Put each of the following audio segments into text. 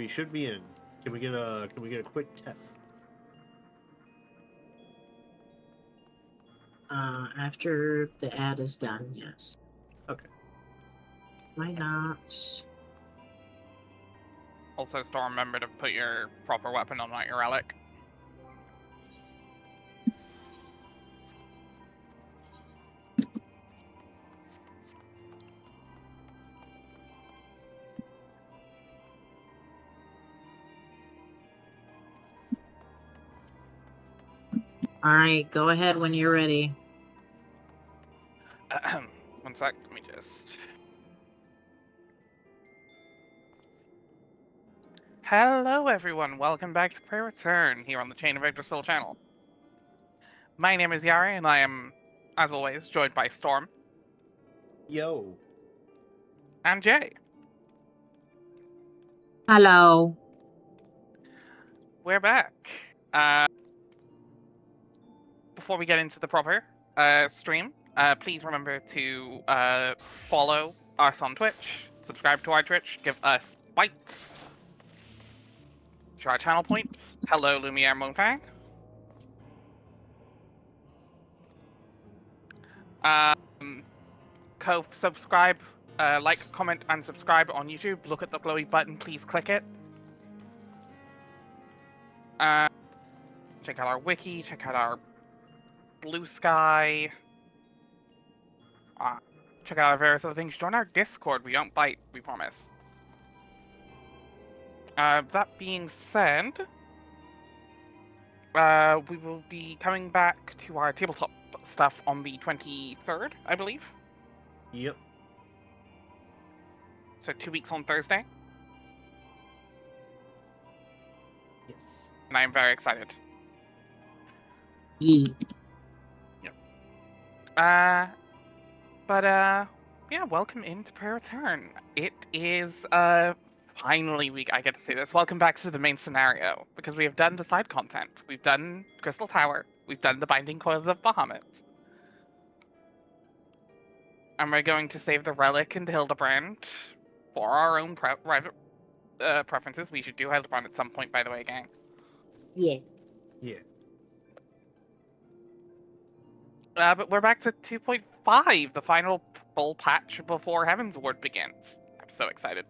We should be in. Can we get a quick test? After the ad is done, yes. Okay. Why not? Also, Storm, remember to put your proper weapon on, not your relic. All right, go ahead when you're ready. One sec, let me just... Hello everyone, welcome back to Prayer Return here on the Chain of Yggdrasil channel. My name is Yari, and I am, as always, joined by Storm. Yo. And Jay. Hello. We're back. Before we get into the proper stream, please remember to follow us on Twitch, subscribe to our Twitch, give us bites to our channel points. Hello, Lumiere Monfang. Subscribe, like, comment, and subscribe on YouTube. Look at the glowy button, please click it. Check out our wiki, check out our Blue Sky. Check out our various other things. Join our Discord. We don't bite, we promise. That being said, we will be coming back to our tabletop stuff on the 23rd, I believe. Yep. So 2 weeks on Thursday. Yes. And I am very excited. Yeet. Yep. Yeah, welcome into Prayer Return. It is, finally I get to say this. Welcome back to the main scenario, because we have done the side content. We've done Crystal Tower. We've done the Binding Coils of Bahamut. And we're going to save the Relic and Hildebrand for our own private preferences. We should do Hildebrand at some point, by the way, gang. Yeah. Yeah. But we're back to 2.5, the final full patch before Heaven's Ward begins. I'm so excited.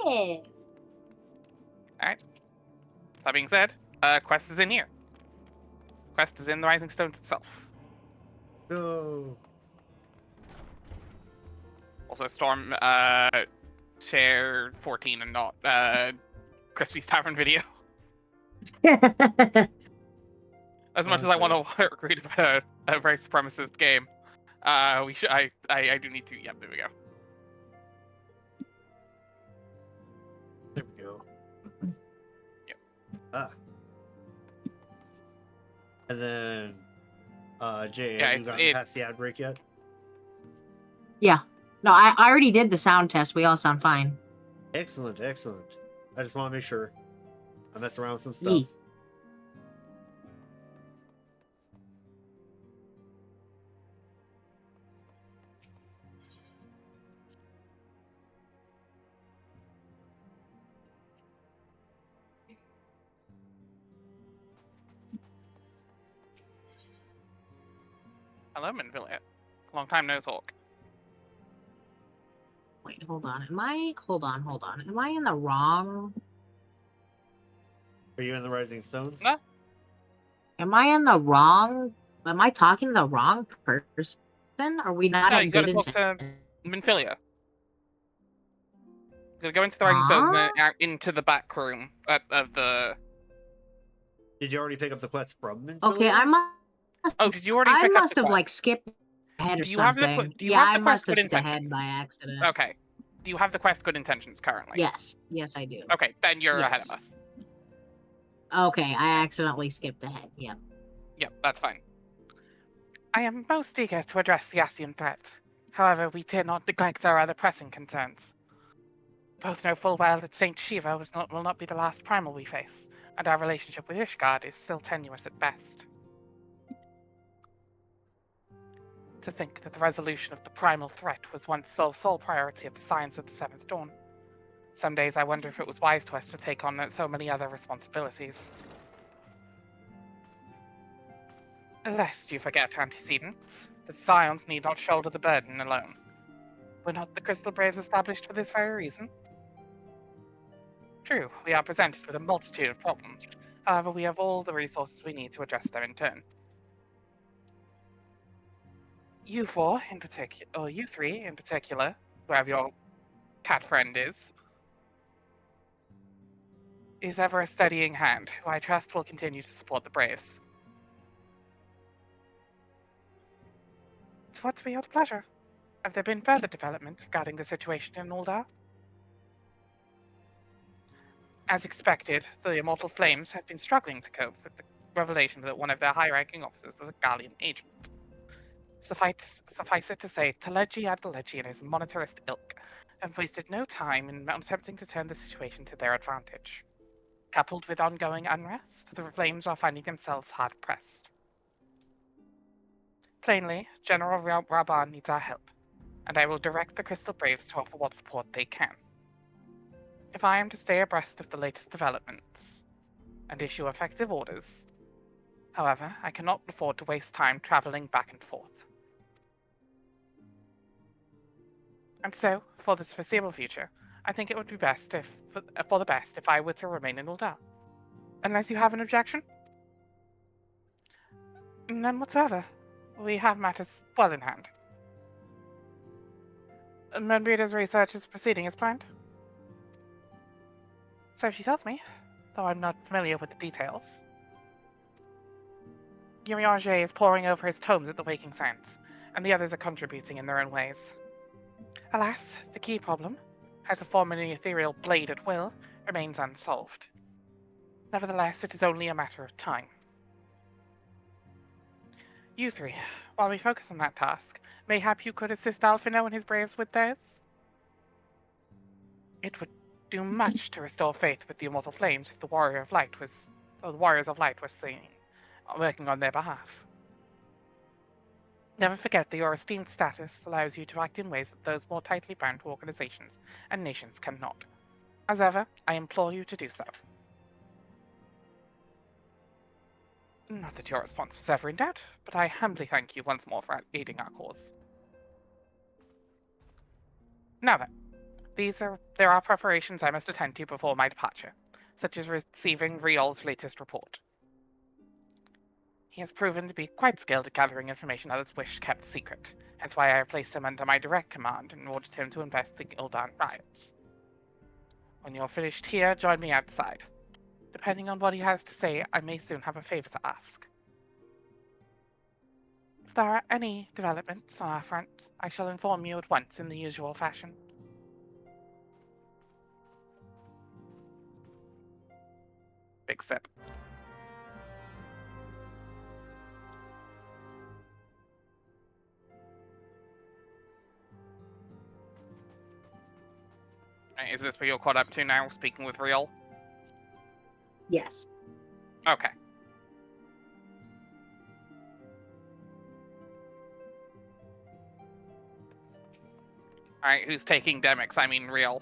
Yeah. Alright. That being said, Quest is in here. Quest is in the Rising Stones itself. Go. Also, Storm, share 14 and not, Crispy's Tavern video. As much as I want to read about a very supremacist game, I do need to. Yep, there we go. There we go. Yep. And then, Jay, Yeah, have you gotten past the ad break yet? Yeah. No, I already did the sound test. We all sound fine. Excellent, excellent. I just want to make sure. I messed around with some stuff. Yeet. Hello, Minvilliet. Long time no talk. Wait, hold on. Hold on. Am I in the wrong? Are you in the Rising Stones? No. Am I talking to the wrong person? Are we not No, at you good gotta talk to intention? Minfilia. You gotta go into the Rising Stones and then out into the back room of the... Did you already pick up the quest from Minfilia? Okay, I must. Oh, did you already I pick up must the have quest? like skipped ahead or Do you have the something. do you Yeah, have the I quest must have Good skipped ahead Intentions? by accident. Okay. Do you have the quest Good Intentions currently? Yes, I do. Okay, then you're ahead Yes. of us. Okay, I accidentally skipped ahead. Yep. Yep, that's fine. I am most eager to address the Asian threat. However, we dare not neglect our other pressing concerns. Both know full well that Saint Shiva will not be the last primal we face, and our relationship with Ishgard is still tenuous at best. To think that the resolution of the primal threat was once sole priority of the Science of the Seventh Dawn. Some days I wonder if it was wise to us to take on so many other responsibilities. Lest you forget, antecedents, that scions need not shoulder the burden alone. Were not the Crystal Braves established for this very reason? True, we are presented with a multitude of problems. However, we have all the resources we need to address them in turn. You four in particular, or you three in particular, wherever your cat friend is ever a steadying hand, who I trust will continue to support the Braves. It's what to be your pleasure. Have there been further developments regarding the situation in Uldar? As expected, the Immortal Flames have been struggling to cope with the revelation that one of their high-ranking officers was a Gallian agent. Suffice it to say, Teleji Adeleji and his monetarist ilk have wasted no time in attempting to turn the situation to their advantage. Coupled with ongoing unrest, the Flames are finding themselves hard-pressed. Plainly, General Raban needs our help, and I will direct the Crystal Braves to offer what support they can. If I am to stay abreast of the latest developments and issue effective orders, however, I cannot afford to waste time traveling back and forth. And so, for this foreseeable future, I think it would be best for the best if I were to remain in Uldar. Unless you have an objection? None whatsoever. We have matters well in hand. Menbrida's research is proceeding as planned. So she tells me, though I'm not familiar with the details. Yuriange is poring over his tomes at the Waking Sands, and the others are contributing in their own ways. Alas, the key problem, how to form an ethereal blade at will, remains unsolved. Nevertheless, it is only a matter of time. You three, while we focus on that task, mayhap you could assist Alphino and his braves with theirs? It would do much to restore faith with the Immortal Flames if the Warriors of Light were seen working on their behalf. Never forget that your esteemed status allows you to act in ways that those more tightly bound to organizations and nations cannot. As ever, I implore you to do so. Not that your response was ever in doubt, but I humbly thank you once more for aiding our cause. Now then, there are preparations I must attend to before my departure, such as receiving Riol's latest report. He has proven to be quite skilled at gathering information others wish kept secret, hence why I placed him under my direct command and ordered him to investigate Gildan riots. When you're finished here, join me outside. Depending on what he has to say, I may soon have a favor to ask. If there are any developments on our front, I shall inform you at once in the usual fashion. Big sip. Right, is this what you're caught up to now, speaking with Riol? Yes. Okay. Alright, who's taking Demix? I mean Riol.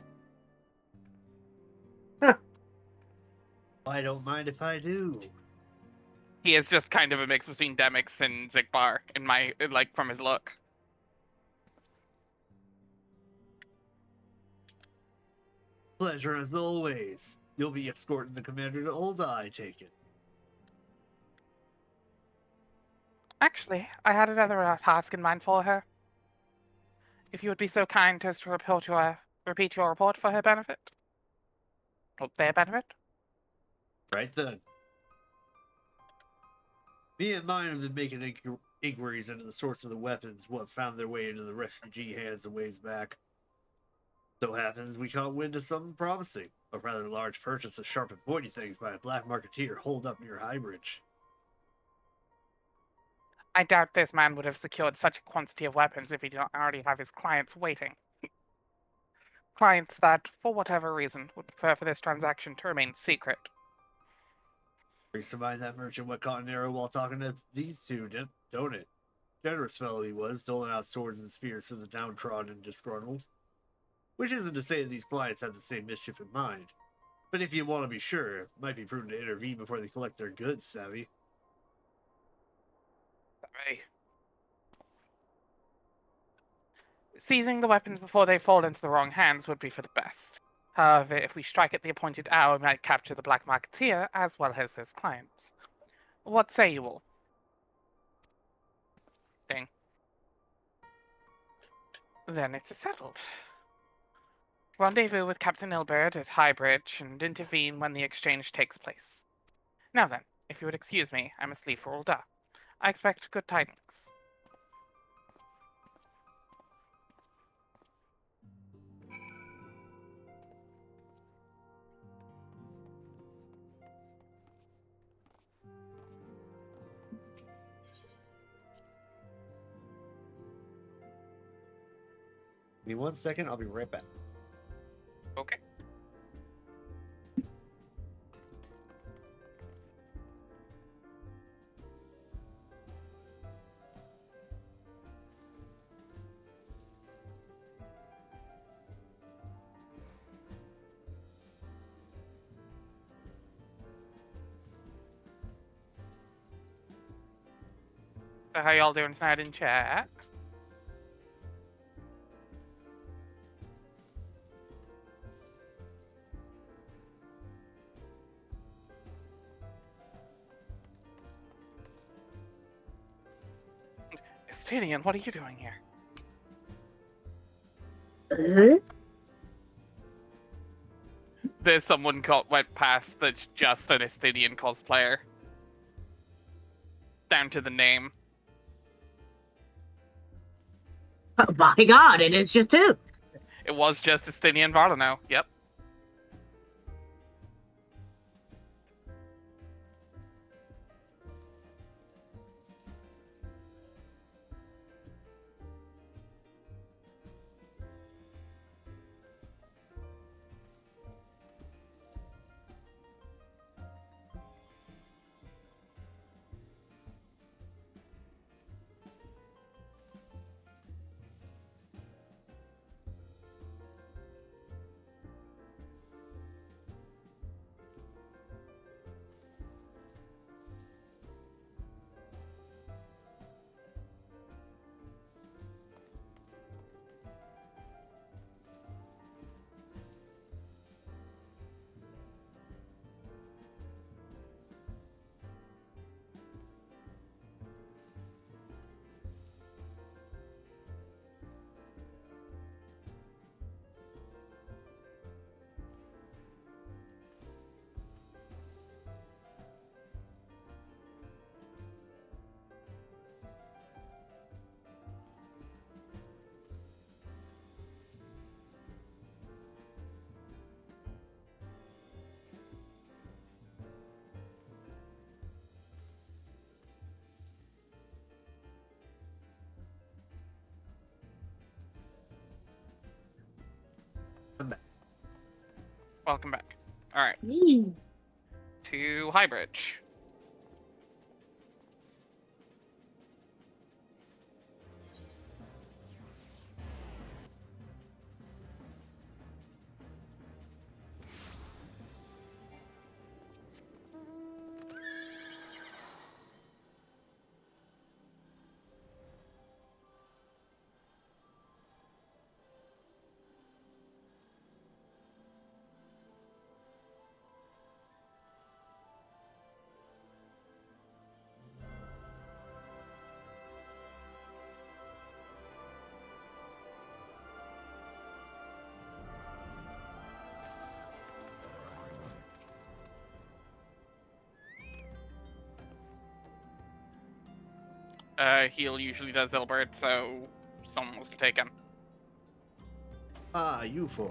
I don't mind if I do. He is just kind of a mix between Demix and Zigbar, from his look. Pleasure as always. You'll be escorting the commander to Ulda, I take it. Actually, I had another task in mind for her. If you would be so kind as to repeat your report for her benefit. Or their benefit. Right then. Me and mine have been making inquiries into the source of the weapons what found their way into the refugee hands a ways back. So happens we caught wind of something promising. A rather large purchase of sharp and pointy things by a black marketeer holed up near Highbridge. I doubt this man would have secured such a quantity of weapons if he did not already have his clients waiting. Clients that, for whatever reason, would prefer for this transaction to remain secret. Brings to mind that merchant what caught an arrow while talking to these two, don't it? Generous fellow he was, doling out swords and spears to the downtrodden and disgruntled. Which isn't to say that these clients have the same mischief in mind. But if you want to be sure, it might be prudent to intervene before they collect their goods, savvy? Sorry. Seizing the weapons before they fall into the wrong hands would be for the best. However, if we strike at the appointed hour, we might capture the black marketeer as well as his clients. What say you all? Ding. Then it's settled. Rendezvous with Captain Ilbert at Highbridge and intervene when the exchange takes place. Now then, if you would excuse me, I must leave for Ulda. I expect good tidings. Give me 1 second, I'll be right back. Okay. So how y'all doing tonight in chat? Estinian, what are you doing here? There's someone went past that's just an Estinian cosplayer. Down to the name. Oh my god, it is just two. It was just Estinian Varlano. Yep. I'm back. Welcome back. Alright. To Highbridge. Heal usually does Ilbert, so someone wants to take him. Ah, you four.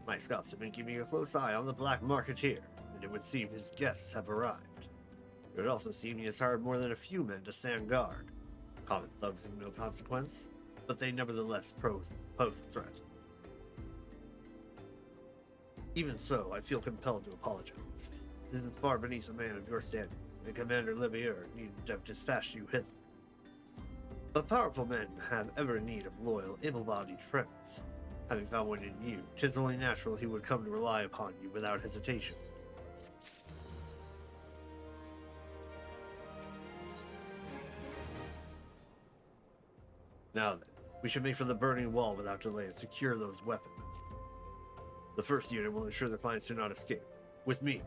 My scouts have been keeping a close eye on the black marketeer, and it would seem his guests have arrived. It would also seem he has hired more than a few men to stand guard. Common thugs of no consequence, but they nevertheless pose a threat. Even so, I feel compelled to apologize. This is far beneath a man of your standing, and Commander Livier needn't have dispatched you hither. But powerful men have ever need of loyal, able-bodied friends. Having found one in you, 'tis only natural he would come to rely upon you without hesitation. Now then, we should make for the burning wall without delay and secure those weapons. The first unit will ensure the clients do not escape. With me.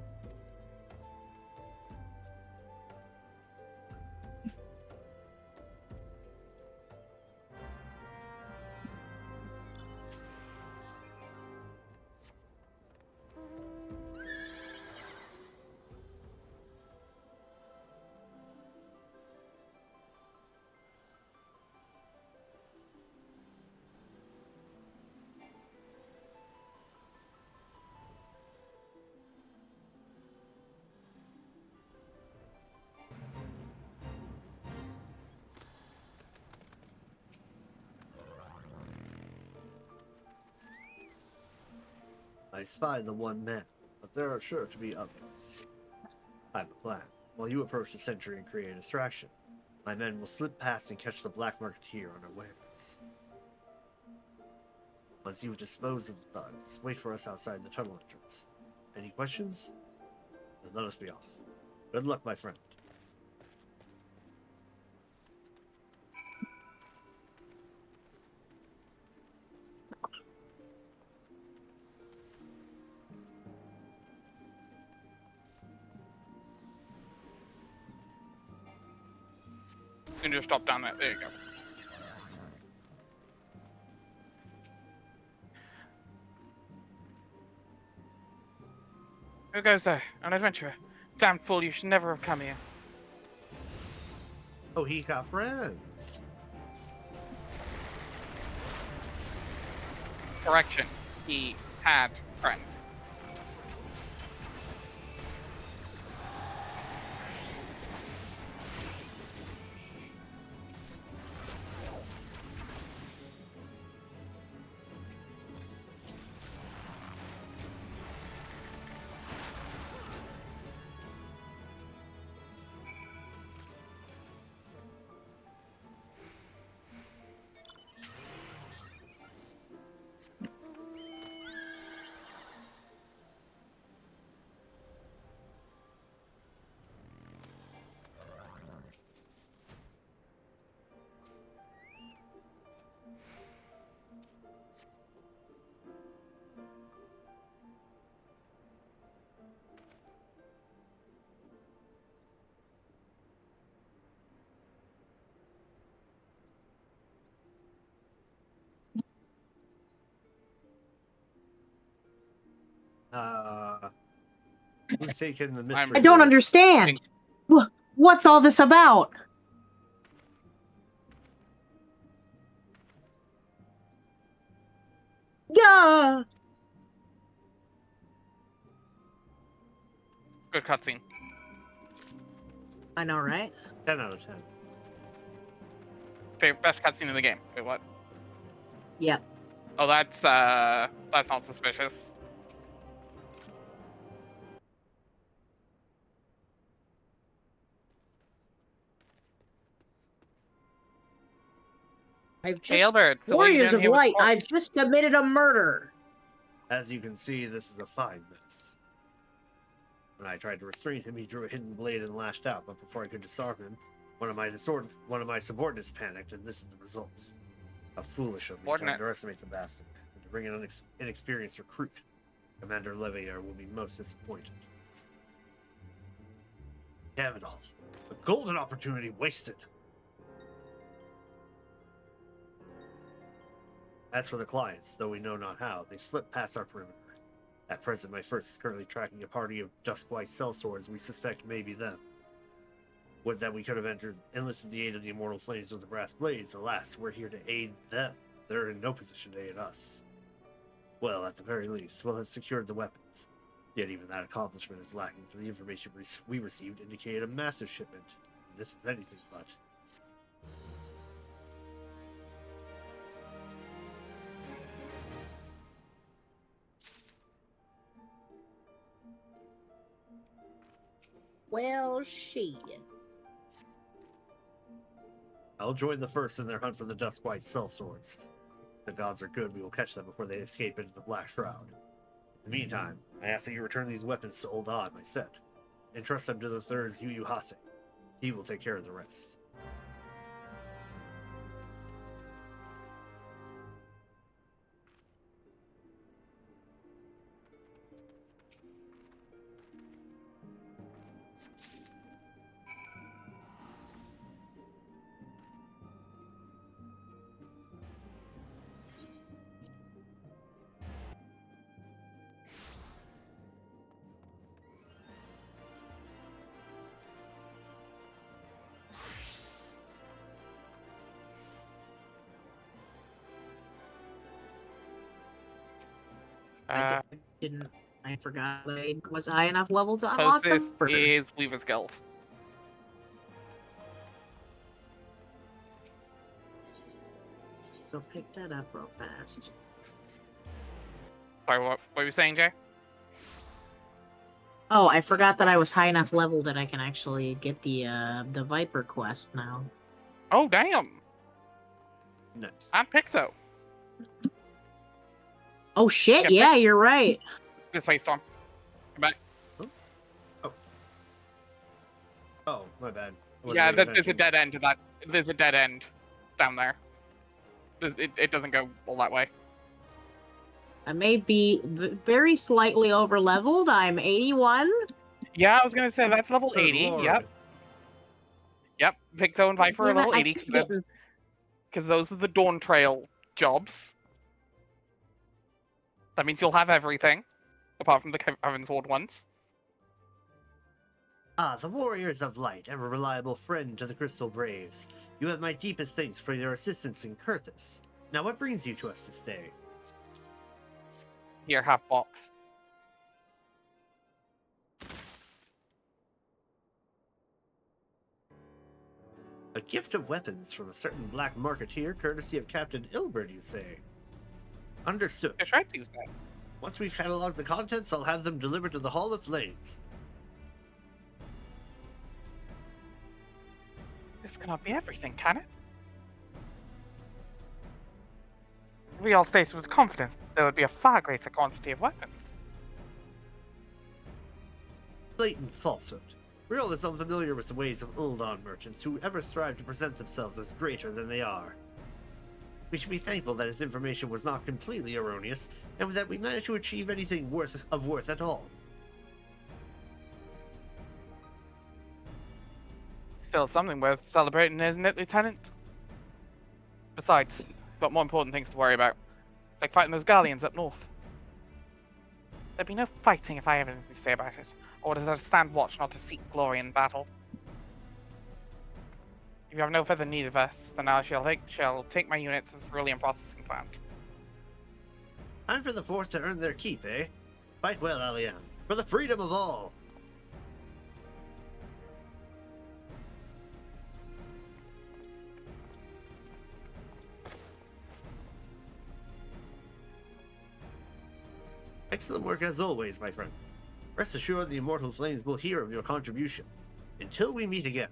I spy the one man, but there are sure to be others. I have a plan. While you approach the sentry and create a distraction, my men will slip past and catch the black marketeer unawares. Once you've disposed of the thugs, wait for us outside the tunnel entrance. Any questions? Then let us be off. Good luck, my friend. You can just drop down there. There you go. Who goes there? An adventurer. Damn fool, you should never have come here. Oh, he got friends. Correction. He had friends. Who's taking the mystery? I don't voice? understand. What's all this about? Yeah. Good cutscene. I know, right? 10 out of 10. Favorite, best cutscene in the game. Wait, what? Yep. Oh, that's not suspicious. I've just Albert, so what are you Warriors doing of here with Light. Quark? I've just committed a murder. As you can see, this is a fine mess. When I tried to restrain him, he drew a hidden blade and lashed out, but before I could disarm him, one of my subordinates panicked, and this is the result. How foolish of me to Subordinates. underestimate the bastard, and to bring in an inexperienced recruit. Commander Levier will be most disappointed. Damn it all. A golden opportunity wasted. As for the clients, though we know not how, they slip past our perimeter. At present, my first is currently tracking a party of dusk-white sellswords we suspect may be them. Would that we could have enlisted the aid of the immortal flames with the brass blades. Alas, we're here to aid them. They're in no position to aid us. Well, at the very least, we'll have secured the weapons. Yet even that accomplishment is lacking, for the information we received indicated a massive shipment. This is anything but. Well, shit. I'll join the first in their hunt for the dusk-white sellswords. the gods are good, we will catch them before they escape into the Black Shroud. In the meantime, I ask that you return these weapons to Old On, my set, and trust them to the third Yu Hase. He will take care of the rest. I forgot I was high enough level to unlock them. Closest is Weaver's Guild. Go pick that up real fast. Sorry, what were you saying, Jay? Oh, I forgot that I was high enough level that I can actually get the Viper quest now. Oh, damn. Nice. I'm Pixo. Oh shit! Yeah, Yeah, you're right. This way, Storm. Come back. Oh, my bad. Yeah, there's a dead end to that. There's a dead end down there. It doesn't go all that way. I may be very slightly over leveled. I'm 81. Yeah, I was gonna say that's level Good 80. Lord. Yep. Pixo and Viper are Damn it, level I 80 keep getting- because those are the Dawn Trail jobs. That means you'll have everything, apart from the Heaven's Ward ones. Ah, the Warriors of Light, ever reliable friend to the Crystal Braves. You have my deepest thanks for your assistance in Kurthus. Now, what brings you to us this day? Here, half box. A gift of weapons from a certain black marketeer, courtesy of Captain Ilbert, you say? Understood. I tried to use that. Once we've cataloged the contents, I'll have them delivered to the Hall of Flames. This cannot be everything, can it? We all stated with confidence there would be a far greater quantity of weapons. Blatant falsehood. We're all as unfamiliar with the ways of Uldan merchants who ever strive to present themselves as greater than they are. We should be thankful that his information was not completely erroneous, and that we managed to achieve anything worth at all. Still something worth celebrating, isn't it, Lieutenant? Besides, we've got more important things to worry about, like fighting those Galleons up north. There'd be no fighting if I have anything to say about it, or to stand watch, not to seek glory in battle. If you have no further need of us, then I shall take my units to the cerulean processing plant. Time for the Force to earn their keep, eh? Fight well, Alian, for the freedom of all! Excellent work as always, my friends. Rest assured the Immortal Flames will hear of your contribution. Until we meet again.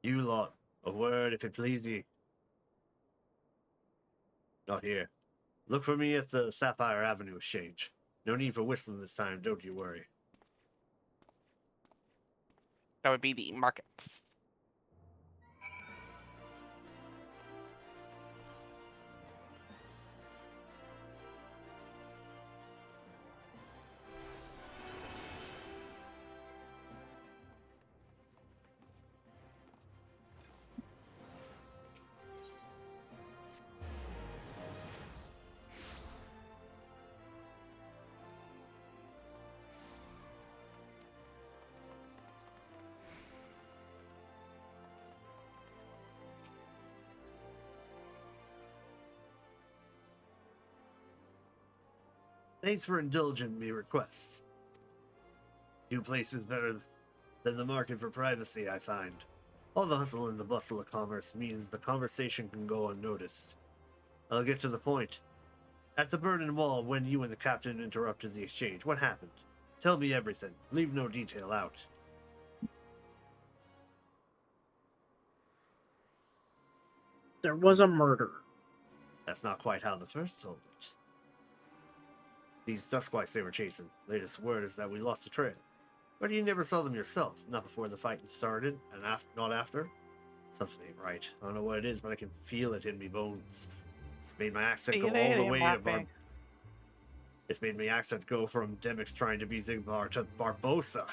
You lot, a word if it please ye. Not here. Look for me at the Sapphire Avenue Exchange. No need for whistling this time, don't you worry. That would be the markets. Thanks for indulging me request. Few places better than the market for privacy, I find. All the hustle and the bustle of commerce means the conversation can go unnoticed. I'll get to the point. At the Burning Wall, when you and the captain interrupted the exchange, what happened? Tell me everything. Leave no detail out. There was a murder. That's not quite how the first told it. These Duskwise they were chasing. Latest word is that we lost the trail. But you never saw them yourself. Not before the fighting started, and not after. Something ain't right. I don't know what it is, but I can feel it in me bones. It's made my accent go all the way to It's made my accent go from Demix trying to be Zigbar to Barbosa.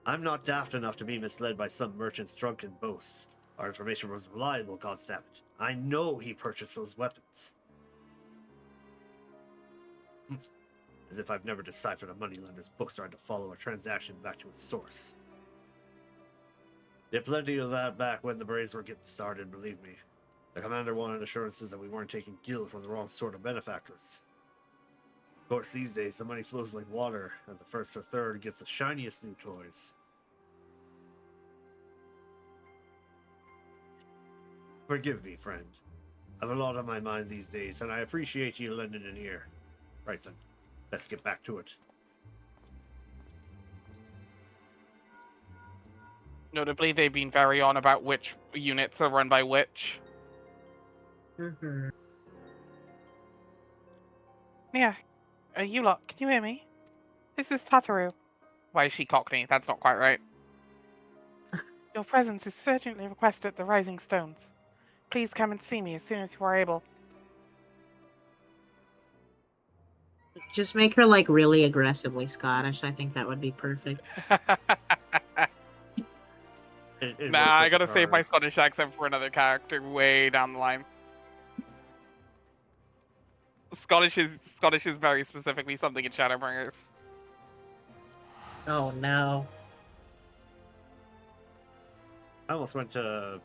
I'm not daft enough to be misled by some merchant's drunken boasts. Our information was reliable, goddammit. I know he purchased those weapons. As if I've never deciphered a moneylender's books trying to follow a transaction back to its source. Did plenty of that back when the Braves were getting started, believe me. The commander wanted assurances that we weren't taking gil from the wrong sort of benefactors. Of course, these days, the money flows like water, and the first or third gets the shiniest new toys. Forgive me, friend. I've a lot on my mind these days, and I appreciate you lending an ear. Right then, let's get back to it. Notably, they've been very on about which units are run by which. Mm-hmm. Yeah, you lot, can you hear me? This is Tataru. Why is she Cockney? That's not quite right. Your presence is urgently requested at the Rising Stones. Please come and see me as soon as you are able. Just make her like really aggressively Scottish. I think that would be perfect. Nah, I gotta save my Scottish accent for another character way down the line. Scottish is very specifically something in Shadowbringers. Oh no. I almost went to.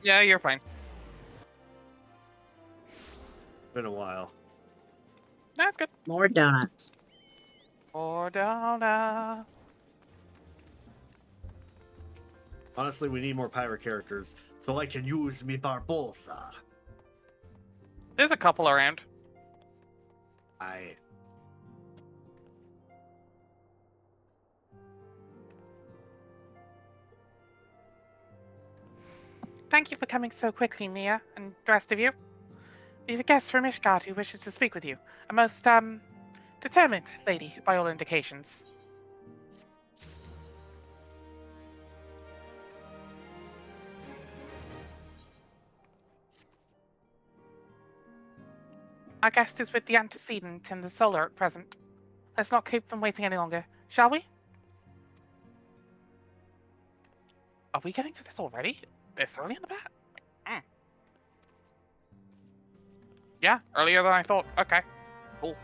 Yeah, you're fine. Been a while. That's good. More donuts. Or down. Honestly, we need more pirate characters, so I can use me Barbosa. There's a couple around. Thank you for coming so quickly, Nia, and the rest of you. We have a guest from Ishgard who wishes to speak with you. A most, determined lady, by all indications. Our guest is with the antecedent and the solar at present. Let's not keep them waiting any longer, shall we? Are we getting to this already? This early in the bat? Yeah, earlier than I thought. Okay, cool.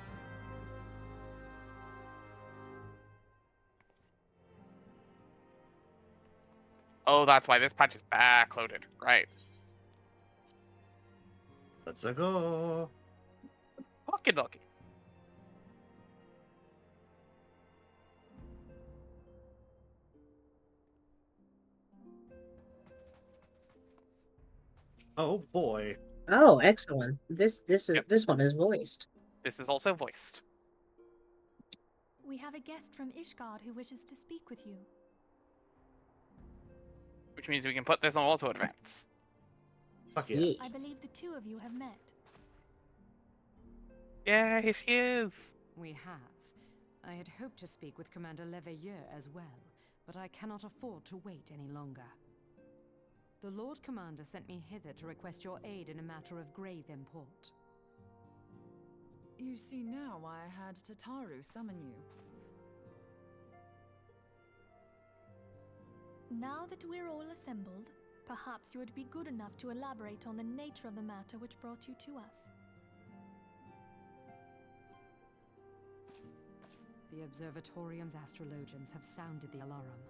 Oh, that's why this patch is backloaded. Right. Let's go. Okie dokie. Oh boy. Oh, excellent. This Yep. one is voiced. This is also voiced. We have a guest from Ishgard who wishes to speak with you. Which means we can put this on auto advance. Fuck yeah. Yeah. I believe the two of you have met. Yeah, here she is. We have. I had hoped to speak with Commander Leveilleur as well, but I cannot afford to wait any longer. The Lord Commander sent me hither to request your aid in a matter of grave import. You see now why I had Tataru summon you. Now that we're all assembled, perhaps you would be good enough to elaborate on the nature of the matter which brought you to us. The Observatorium's astrologians have sounded the alarm.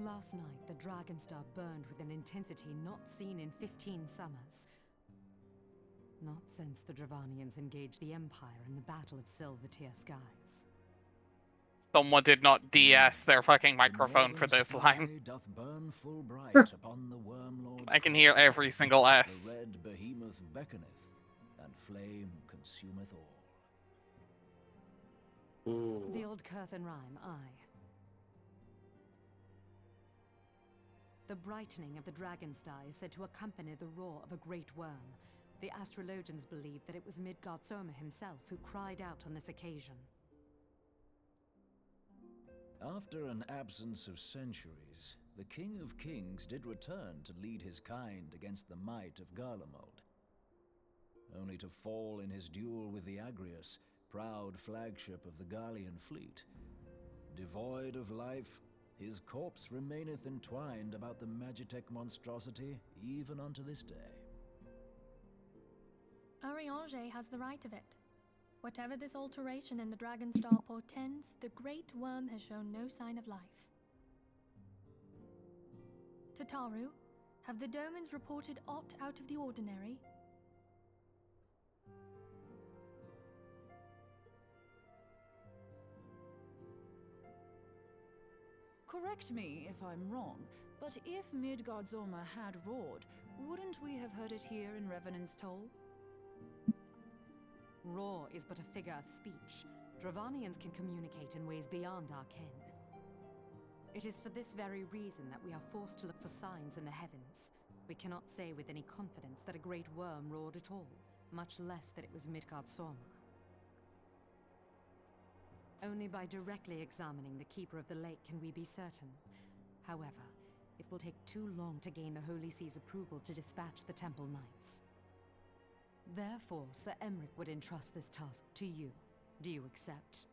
Last night, the Dragonstar burned with an intensity not seen in 15 summers. Not since the Dravanians engaged the Empire in the Battle of Silvertear Skies. Someone did not DS their fucking The microphone for northern this sky line. doth burn full bright upon the Wormlord's I can hear capital. every single The S. red behemoth beckoneth, and flame consumeth all. Ooh. The old Curthin rhyme, aye. The brightening of the dragon star is said to accompany the roar of a great worm. The astrologians believe that it was Midgard Soma himself who cried out on this occasion. After an absence of centuries, the King of Kings did return to lead his kind against the might of Garlemald, only to fall in his duel with the Agrius, proud flagship of the Gallian fleet. Devoid of life, his corpse remaineth entwined about the Magitech monstrosity even unto this day. Urianger has the right of it. Whatever this alteration in the Dragon Star portends, the Great Worm has shown no sign of life. Tataru, have the Domans reported aught out of the ordinary? Correct me if I'm wrong, but if Midgard Zoma had roared, wouldn't we have heard it here in Revenant's Toll? Roar is but a figure of speech. Dravanians can communicate in ways beyond our ken. It is for this very reason that we are forced to look for signs in the heavens. We cannot say with any confidence that a great worm roared at all, much less that it was Midgard Soma. Only by directly examining the Keeper of the Lake can we be certain. However, it will take too long to gain the Holy See's approval to dispatch the Temple Knights. Therefore, Sir Emric would entrust this task to you. Do you accept?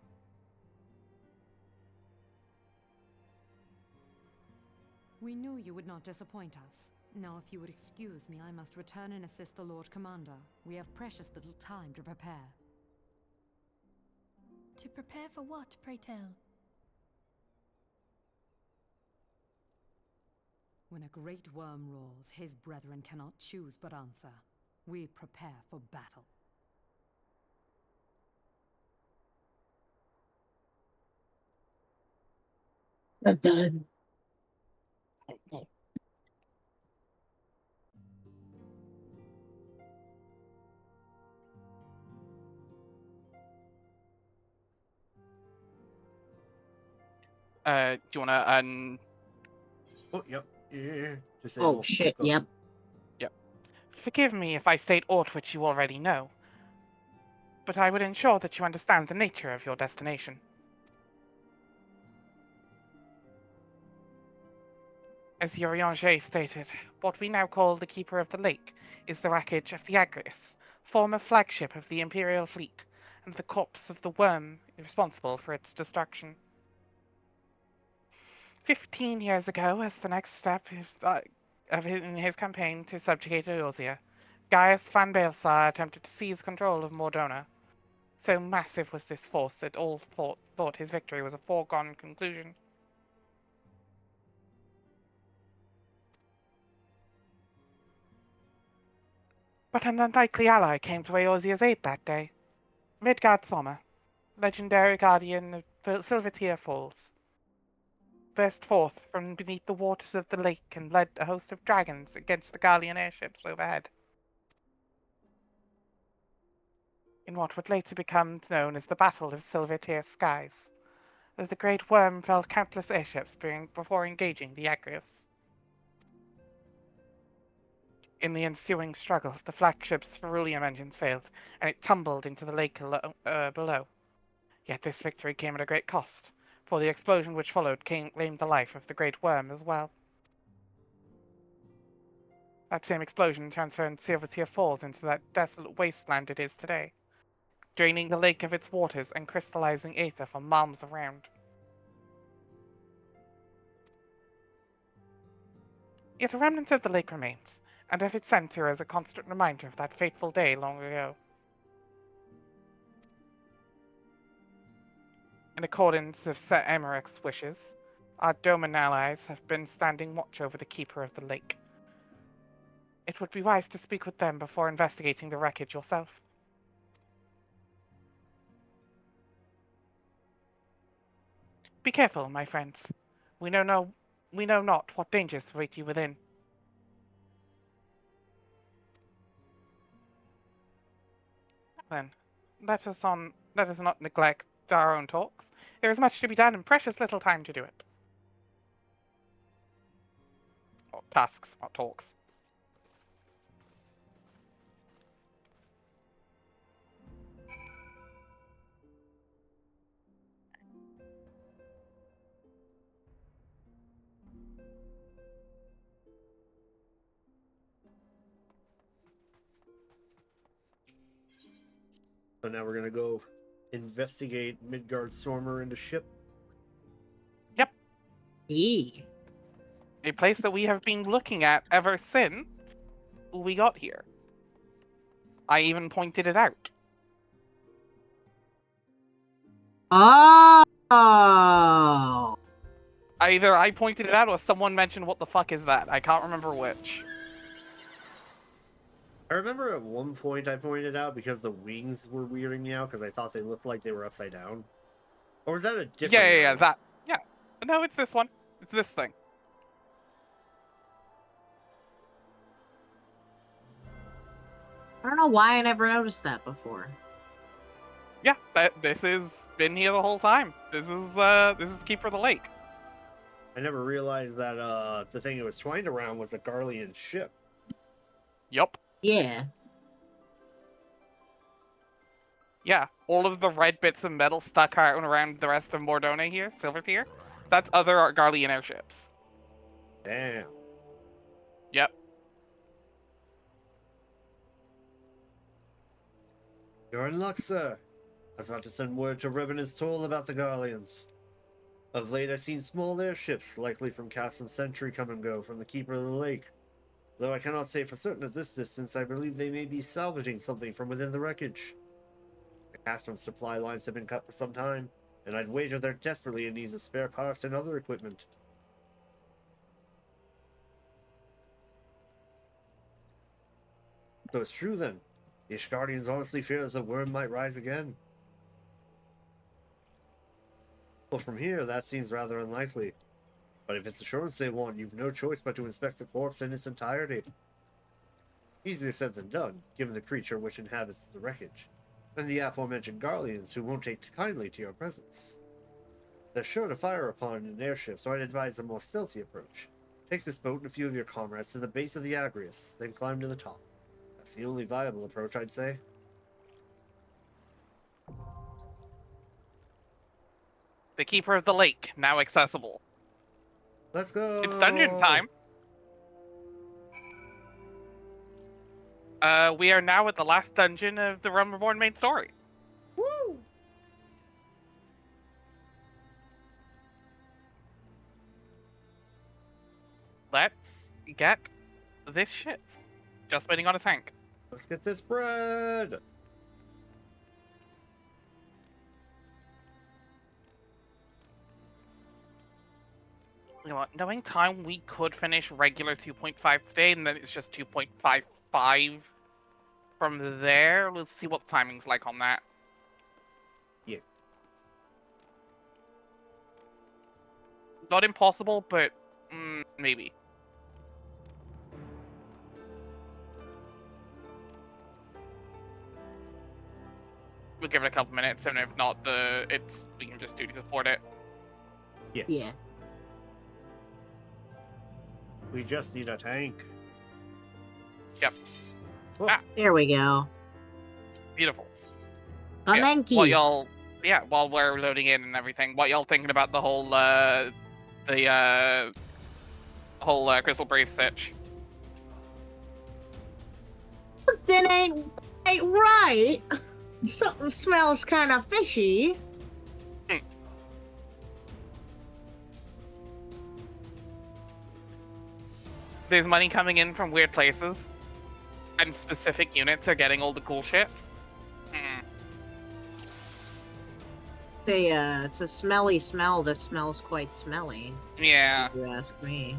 We knew you would not disappoint us. Now, if you would excuse me, I must return and assist the Lord Commander. We have precious little time to prepare. To prepare for what, pray tell? When a great worm roars, his brethren cannot choose but answer. We prepare for battle. Done. Do you wanna Oh, yep. Yeah. Oh shit, yep. forgive me if I state aught which you already know, but I would ensure that you understand the nature of your destination. As Urianger stated, what we now call the Keeper of the Lake is the wreckage of the Agrius, former flagship of the Imperial fleet, and the corpse of the worm responsible for its destruction. 15 years ago, as the next step in his campaign to subjugate Eorzea, Gaius van Baelsar attempted to seize control of Mordona. So massive was this force that all thought his victory was a foregone conclusion. But an unlikely ally came to Eorzea's aid that day. Midgard Soma, legendary guardian of the Silvertear Falls, burst forth from beneath the waters of the lake and led a host of dragons against the Gallian airships overhead. In what would later become known as the Battle of Silvertear Skies, as the Great Worm felled countless airships before engaging the Agrius. In the ensuing struggle, the flagship's Cerulean engines failed, and it tumbled into the lake below. Yet this victory came at a great cost, for the explosion which followed claimed the life of the Great Worm as well. That same explosion transferred Silvertear Falls into that desolate wasteland it is today, draining the lake of its waters and crystallizing aether for miles around. Yet a remnant of the lake remains, and at its center is a constant reminder of that fateful day long ago. In accordance with Sir Emeric's wishes, our Doman allies have been standing watch over the Keeper of the Lake. It would be wise to speak with them before investigating the wreckage yourself. Be careful, my friends. We know not what dangers await you within. Then, let us not neglect our own talks. There is much to be done and precious little time to do it. Or tasks, not talks. So now we're gonna go investigate Midgard-Stormer in the ship. E. A place that we have been looking at ever since we got here. I even pointed it out. Oh. Either I pointed it out or someone mentioned what the fuck is that. I can't remember which. I remember at one point I pointed out because the wings were weirding me out because I thought they looked like they were upside down. Or was that a different Yeah, area? that. Yeah. No, it's this one. It's this thing. I don't know why I never noticed that before. Yeah, this has been here the whole time. This is the Keeper of the Lake. I never realized that the thing it was twined around was a Garlean ship. Yup. Yeah. Yeah, all of the red bits of metal stuck out around the rest of Mordone here, Silver Tier, that's other Garlean airships. Damn. Yep. You're in luck, sir. I was about to send word to Revenant's Toll about the Garleans. Of late, I've seen small airships, likely from Castrum Sentry, come and go from the Keeper of the Lake. Though I cannot say for certain at this distance, I believe they may be salvaging something from within the wreckage. The Castrum supply lines have been cut for some time, and I'd wager they're desperately in need of spare parts and other equipment. So it's true then. The Ishgardians honestly fear that the worm might rise again. Well, from here, that seems rather unlikely. But if it's assurance they want, you've no choice but to inspect the corpse in its entirety. Easier said than done, given the creature which inhabits the wreckage, and the aforementioned Garleans who won't take kindly to your presence. They're sure to fire upon an airship, so I'd advise a more stealthy approach. Take this boat and a few of your comrades to the base of the Agrius, then climb to the top. That's the only viable approach, I'd say. The Keeper of the Lake, now accessible. Let's go! It's dungeon time. We are now at the last dungeon of the Realm Reborn main story. Woo! Let's get this shit. Just waiting on a tank. Let's get this bread! You know what? Knowing time, we could finish regular 2.5 today, and then it's just 2.55 from there. Let's see what the timing's like on that. Yeah. Not impossible, but maybe. We'll give it a couple minutes, and if not, we can just duty support it. Yeah. We just need a tank. Yep. Oh. Ah. There we go. Beautiful. A Yeah, monkey. while we're loading in and everything, what y'all thinking about the whole Crystal Brave stitch? That ain't right. Something smells kind of fishy. There's money coming in from weird places, and specific units are getting all the cool shit. It's a smelly smell that smells quite smelly, Yeah. if you ask me.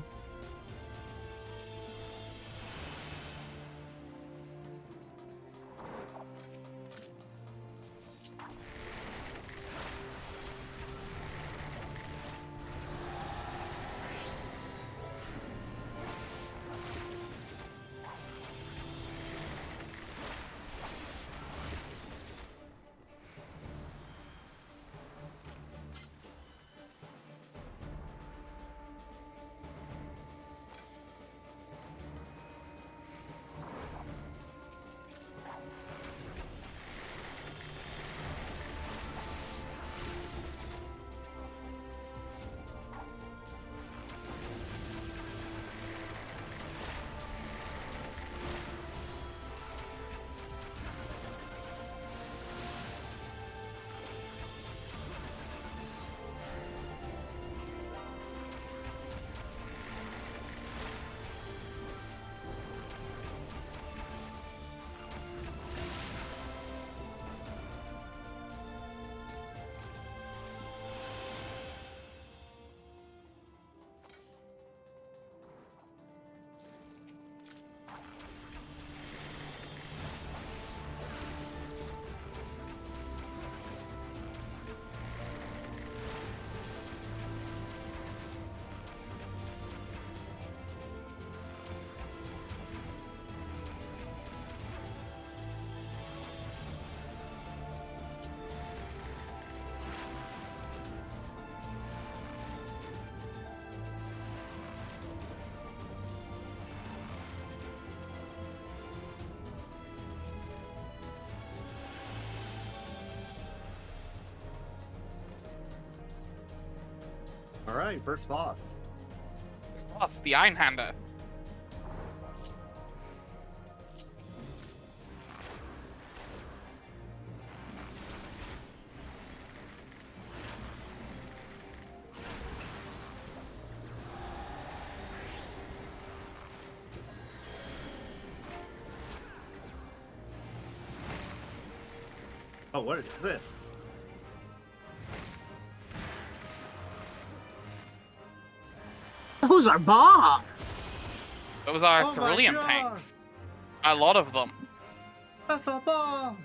Alright, first boss. First boss, the Einhander. Oh, what is this? Those are bombs. Those are Oh my cerulean God. tanks. A lot of them. That's a bomb!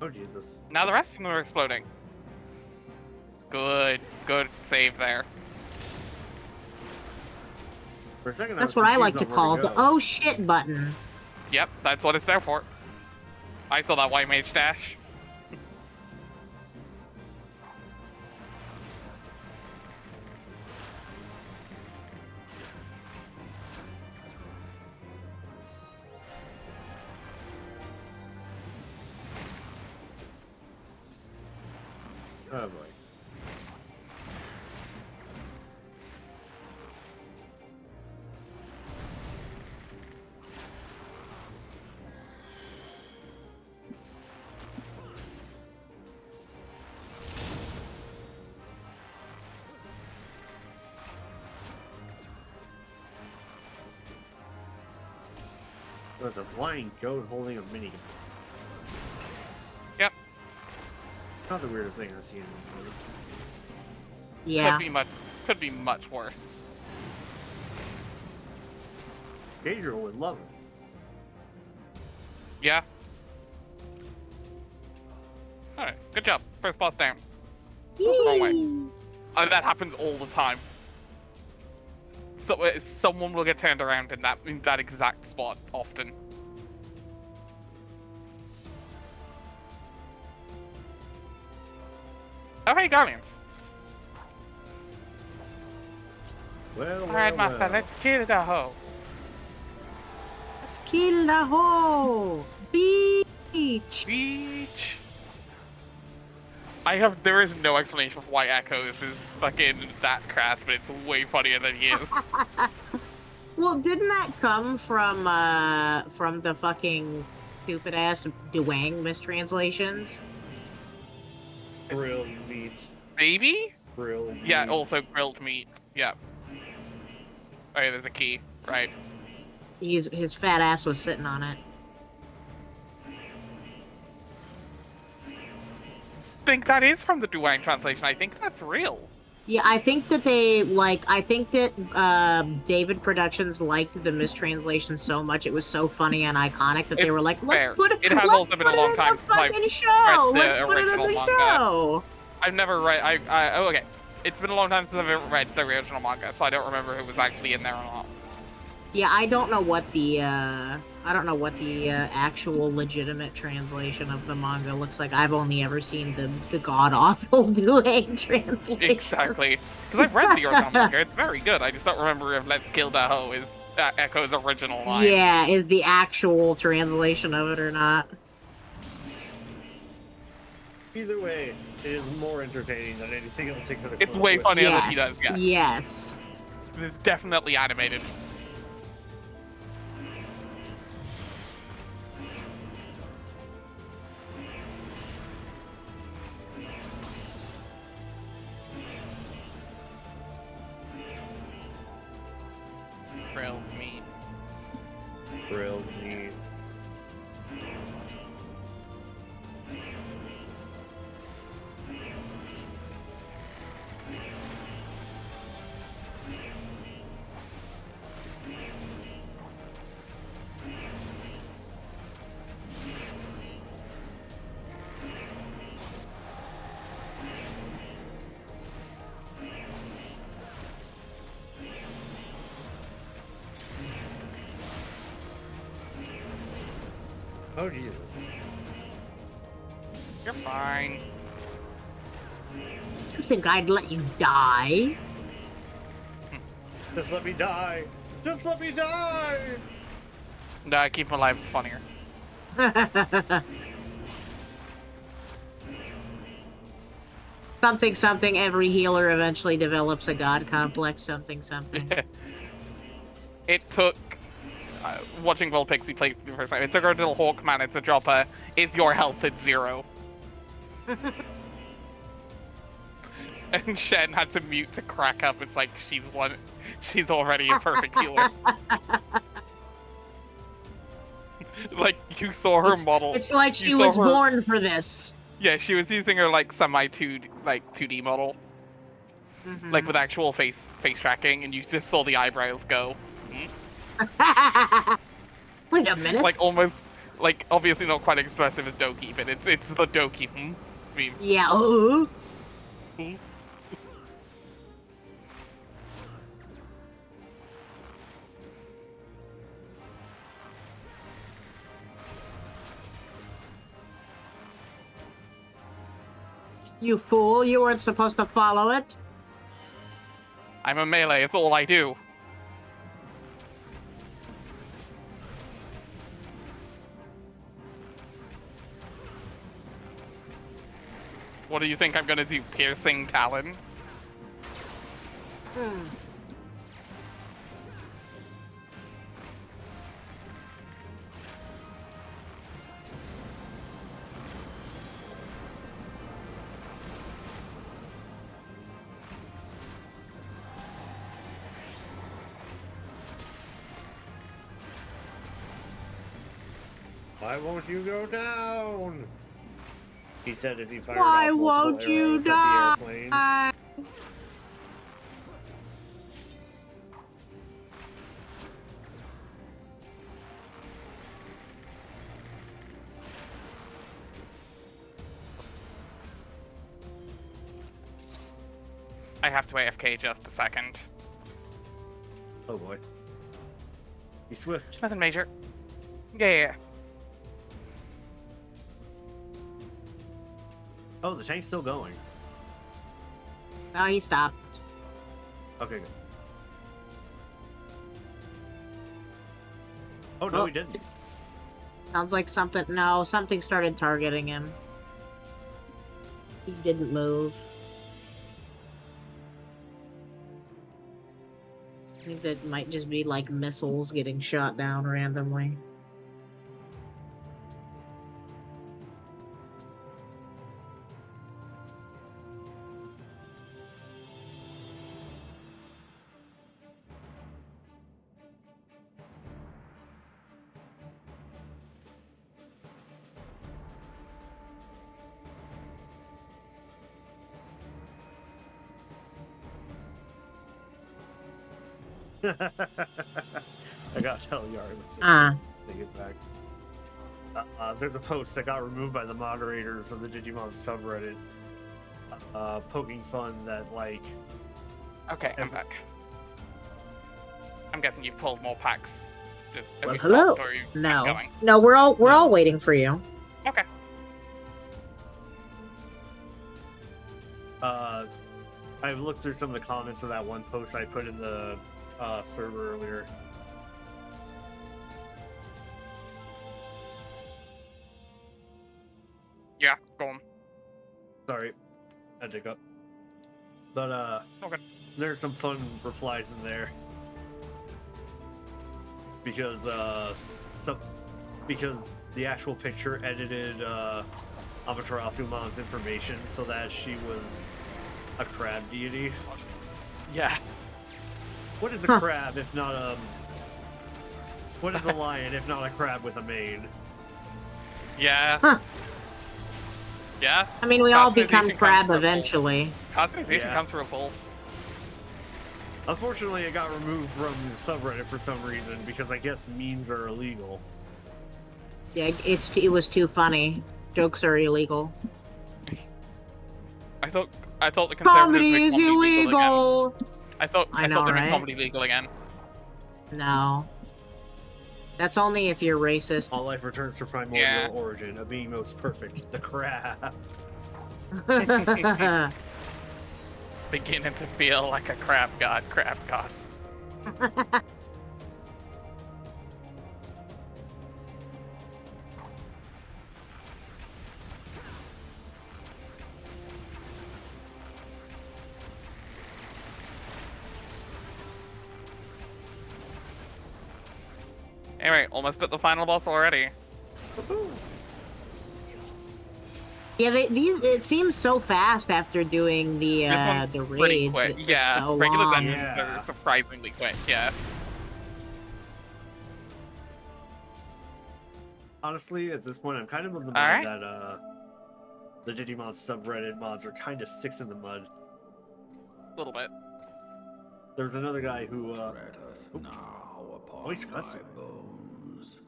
Oh, Jesus. Now the rest of them are exploding. Good save there. For a second, That's was what I like confused to on where call the go. oh shit button. Yep, that's what it's there for. I saw that white mage dash. Oh, boy. There's a flying goat holding a minigun. Yep. It's not the weirdest thing I've seen in this movie. Yeah. Could be much worse. Gabriel would love it. Yeah. Alright, good job. First boss down. Wrong way. That happens all the time. So someone will get turned around in that exact spot often. Oh hey, Guardians. Well, Alright, Master, let's kill the hoe. Let's kill the whole beach. Beach. There is no explanation for why Echoes is fucking that crass, but it's way funnier than he is. Well, didn't that come from the fucking stupid ass Duang mistranslations? Grilled meat. Baby? Grilled meat. Yeah, also grilled meat. Yeah. Oh yeah, there's a key. Right. His fat ass was sitting on it. I think that is from the Duang translation. I think that's real. Yeah, I think that David Productions liked the mistranslation so much, it was so funny and iconic that they were like, let's fair. put it. It has let's also been put a it long in time the since I've fucking show. read the Let's put it in original the manga. show. I've never read. Okay. It's been a long time since I've ever read the original manga, so I don't remember who was actually in there or not. Yeah, I don't know what the actual legitimate translation of the manga looks like. I've only ever seen the god awful Duang translation. Exactly. Because I've read the original manga. It's very good. I just don't remember if "Let's Kill the Hoe" is Echo's original line. Yeah, is the actual translation of it or not? Either way, it is more entertaining than anything else he could have It's come way up with. funnier Yes. than he does, yeah. Yes. It's definitely animated. Grilled meat. Grilled meat. Oh, Jesus. You're fine. You think I'd let you die? Just let me die! Just let me die! Nah, keep him alive. It's funnier. Something, something, every healer eventually develops a god complex, something, something. It took watching Will Pixie play for the first time. It took her to Hawkman to drop a "Is your health at 0?" And Shen had to mute to crack up. It's like she's already a perfect healer. Like you saw her model. It's like she You was saw her- born for this. Yeah, she was using her like semi 2D model, like with actual face tracking, and you just saw the eyebrows go. Wait a minute. Like almost, like obviously not quite as expressive as Doki, but it's the Doki meme. Yeah. You fool! You weren't supposed to follow it. I'm a melee. It's all I do. What do you think I'm gonna do? Piercing Talon? Why won't you go down? He said as he fired Why off multiple won't you arrows at the airplane. die? I have to AFK just a second. Oh boy. Be swift. Nothing major. Yeah. Oh, the tank's still going. Oh, he stopped. Okay, good. Oh, no, Oh. he didn't. Sounds like something. No, something started targeting him. He didn't move. I think that might just be like missiles getting shot down randomly. I gotta tell Yari with this. They get back. There's a post that got removed by the moderators of the Digimon subreddit, poking fun that, like... Okay, I'm back. I'm guessing you've pulled more packs. Have Well, you hello. stopped, or are you No, going? no, we're all waiting for you. Okay. I've looked through some of the comments of that one post I put in the server earlier. Yeah, go on. Sorry, I dig up. But Okay. there's some fun replies in there because because the actual picture edited Amaterasumon's information so that she was a crab deity. Yeah. What is a crab if not a... What is a lion if not a crab with a mane? Yeah. Huh. Yeah. I mean, we all Customization become comes crab for a full- eventually. Customization Yeah. comes for a full. Unfortunately, it got removed from subreddit for some reason because I guess memes are illegal. Yeah, it was too funny. Jokes are illegal. I thought the conservatives Comedy made is comedy legal again. illegal. I thought I know, they made right? comedy legal again. No, that's only if you're racist. All life returns to primordial Yeah. origin, a being most perfect, the crab. Beginning to feel like a crab god. Anyway, almost at the final boss already. Yeah, it seems so fast after doing the This one's the pretty raids. quick. It took Yeah, so regular long. dungeons Yeah. are surprisingly quick. Yeah. Honestly, at this point, I'm kind of of the Alright. mind that the Digimon subreddit mods are kind of sticks in the mud. A little bit. There's another guy who Treadeth now upon voice cuts. my bones,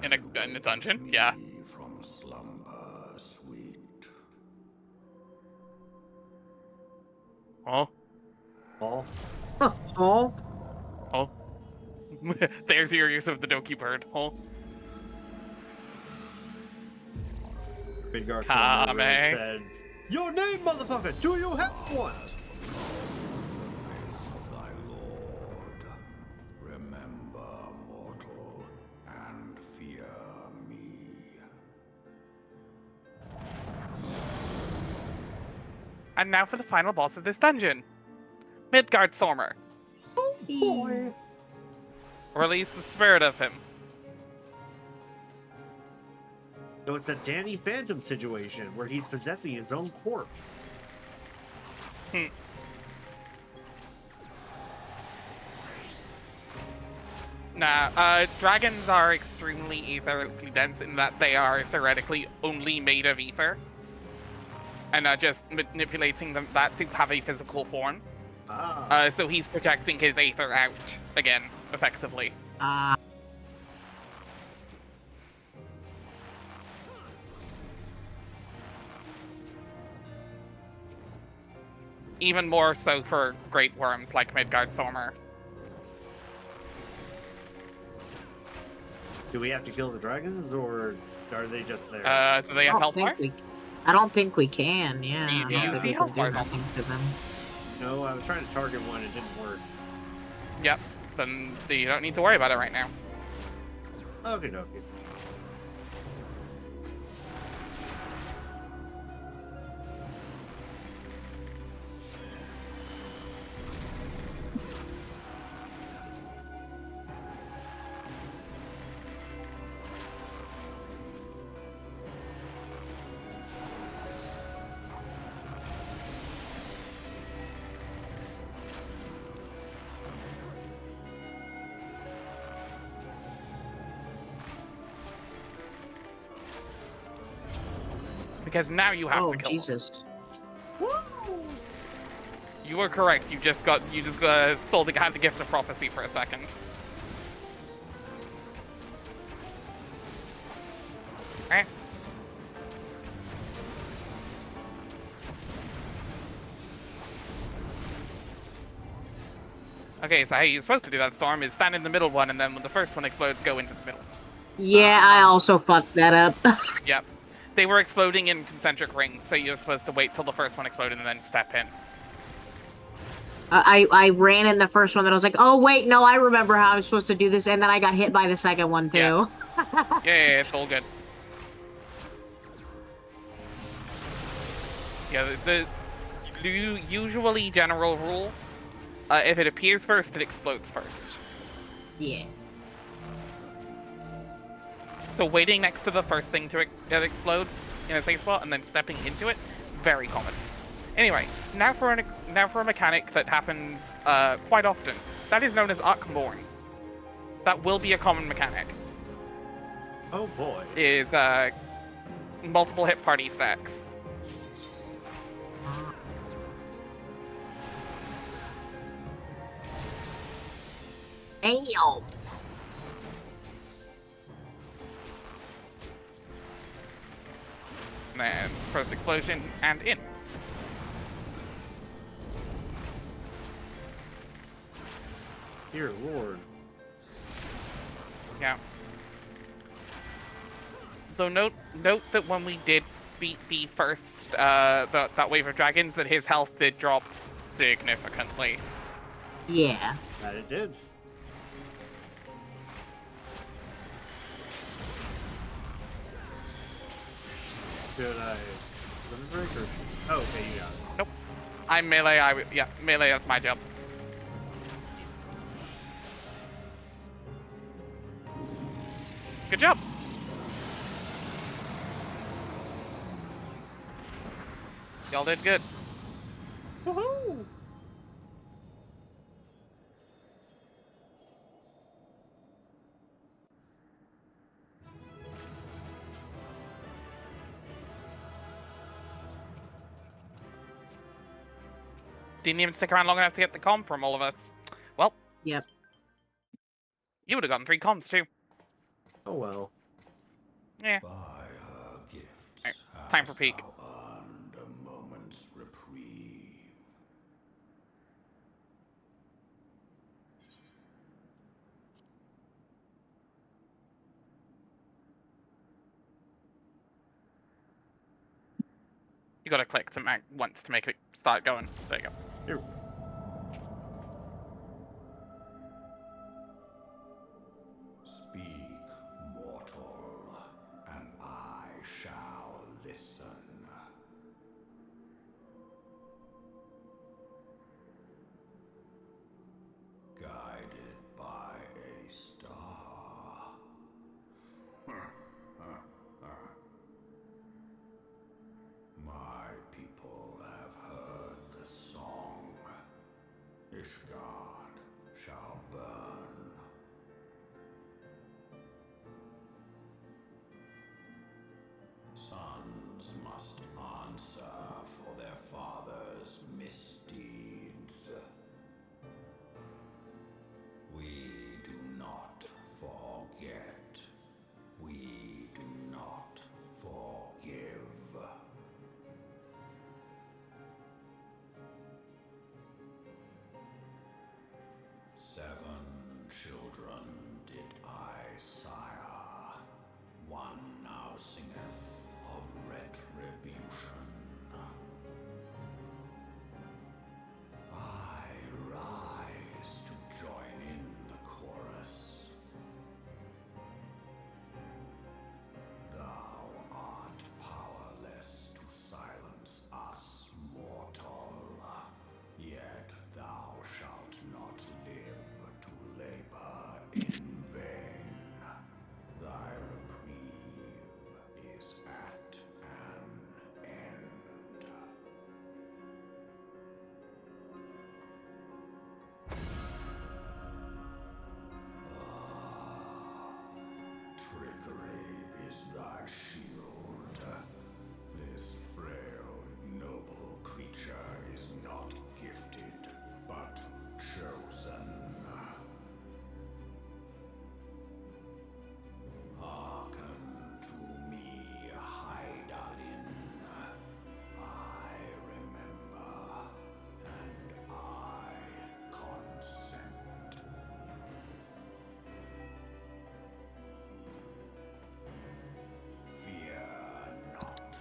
In a dungeon? Yeah. me from slumber sweet. Oh. Paul. Oh, Oh. There's your use of the Doki bird. Oh. Midgar Kame. said, "Your name, motherfucker! Do you have one?" The face of thy lord. Remember, mortal, and fear me. And now for the final boss of this dungeon. Midgard Sormer. boy. Release the spirit of him. So it's a Danny Phantom situation where he's possessing his own corpse. Nah, dragons are extremely etherically dense in that they are theoretically only made of ether. And are just manipulating that to have a physical form. Ah. So he's projecting his aether out again, effectively. Even more so for great worms like Midgard Sormer. Do we have to kill the dragons, or are they just there? Do they have health bars? I don't think we can. Yeah. Do you- I do don't you think see we health can do bars on nothing to them. No, I was trying to target one, it didn't work. Yep. Then you don't need to worry about it right now. Okay, dokie. Because now you have Oh to kill him. Jesus! You were correct. You just got had the gift of prophecy for a second. Okay. Okay, so how you're supposed to do that, Storm, is stand in the middle one, and then when the first one explodes, go into the middle. Yeah, I also fucked that up. Yep. They were exploding in concentric rings, so you're supposed to wait till the first one exploded and then step in. I ran in the first one, then I was like, oh wait, no, I remember how I'm supposed to do this, and then I got hit by the second one too. Yeah. Yeah, it's all good. Yeah, the usually general rule, if it appears first, it explodes first. Yeah. So waiting next to the first thing that explodes in a safe spot and then stepping into it, very common. Anyway, now for a mechanic that happens quite often. That is known as Arkborn. That will be a common mechanic. Oh boy. Is multiple hit party stacks. Damn. And then first explosion and in. Dear Lord. Yeah. Though note that when we did beat the first that wave of dragons, that his health did drop significantly. Yeah. That it did. Should I limit break or? Oh, okay, you got it. Nope. I'm melee. Yeah, melee. That's my job. Good job. Y'all did good. Woohoo! Didn't even stick around long enough to get the comm from all of us. Well, Yep. you would have gotten 3 comms too. Oh well. Yeah. By her gifts, Alright, time for hast peak. thou earned a moment's reprieve. You gotta click to once to make it start going. There you go. Here. Speak, mortal, and I shall listen. Guided by a star. My people have heard the song. Ishgard shall burn. Sons must answer for their father's misdeeds. We do not forget. We do not forgive. Seven children did I sire. One now singeth of retribution. I rise to join in the chorus. Thou art powerless to silence us, mortal. Yet thou shalt not live to labor in vain. Thy reprieve is at an end. Trickery is thy shield. This frail, ignoble creature is not gifted, but chosen. Hearken to me, Hydaelyn. I remember, and I consent. Fear not,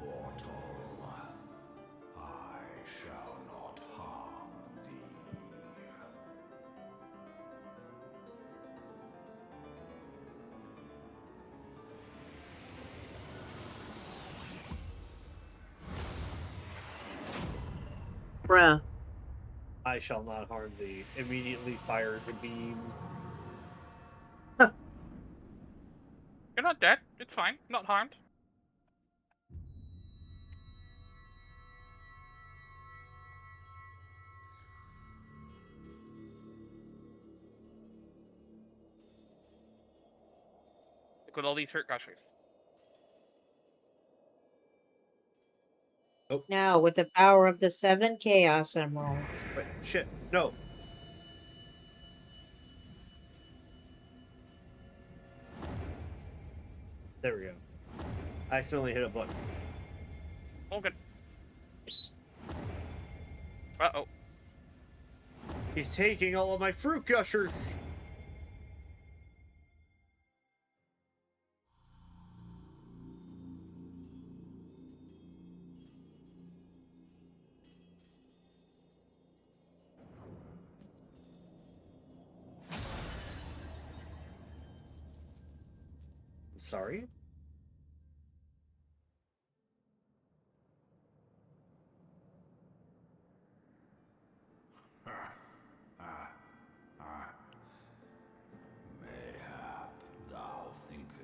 mortal. I shall not harm thee. Bruh. I shall not harm thee. Immediately fires a beam. You're not dead. It's fine. Not harmed. Look at all these fruit gushers. Now, with the power of the 7 Chaos Emeralds. Wait, shit. No. There we go. I accidentally hit a button. All good. Uh-oh. He's taking all of my fruit gushers. I'm sorry? Mayhap thou thinkest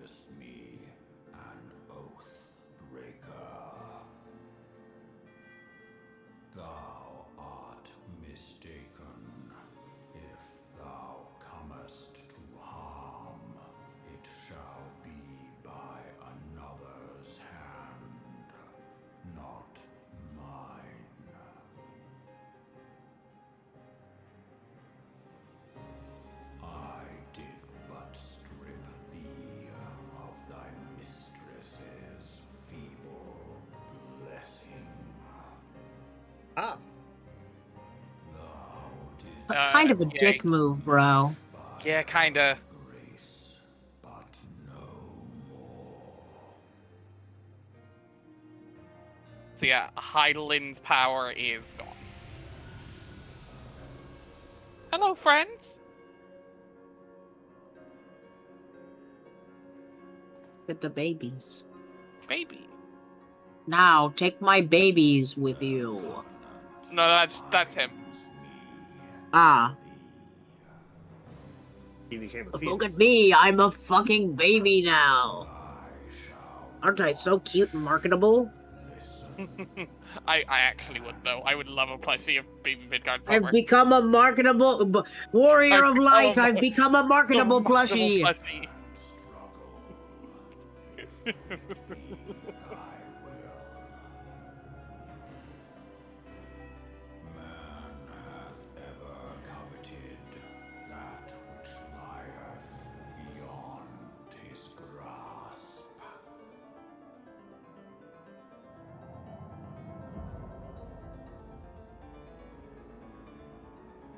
Ah, Kind of a yeah, dick move, bro. Yeah, kinda. Grace, but no more. So yeah, Heidelin's power is gone. Hello, friends. Get the babies. Baby. Now, take my babies with you. No, that's him. Ah, he became a but fetus. look at me. I'm a fucking baby now. I shall Aren't I so cute and marketable? listen. I actually would though. I would love a plushie of Baby Midgard I've Summer. become a marketable warrior I've of become light. a I've become a marketable marketable plushie. plushie. Struggle. If it be thy will. Man hath ever coveted that which lieth beyond his grasp.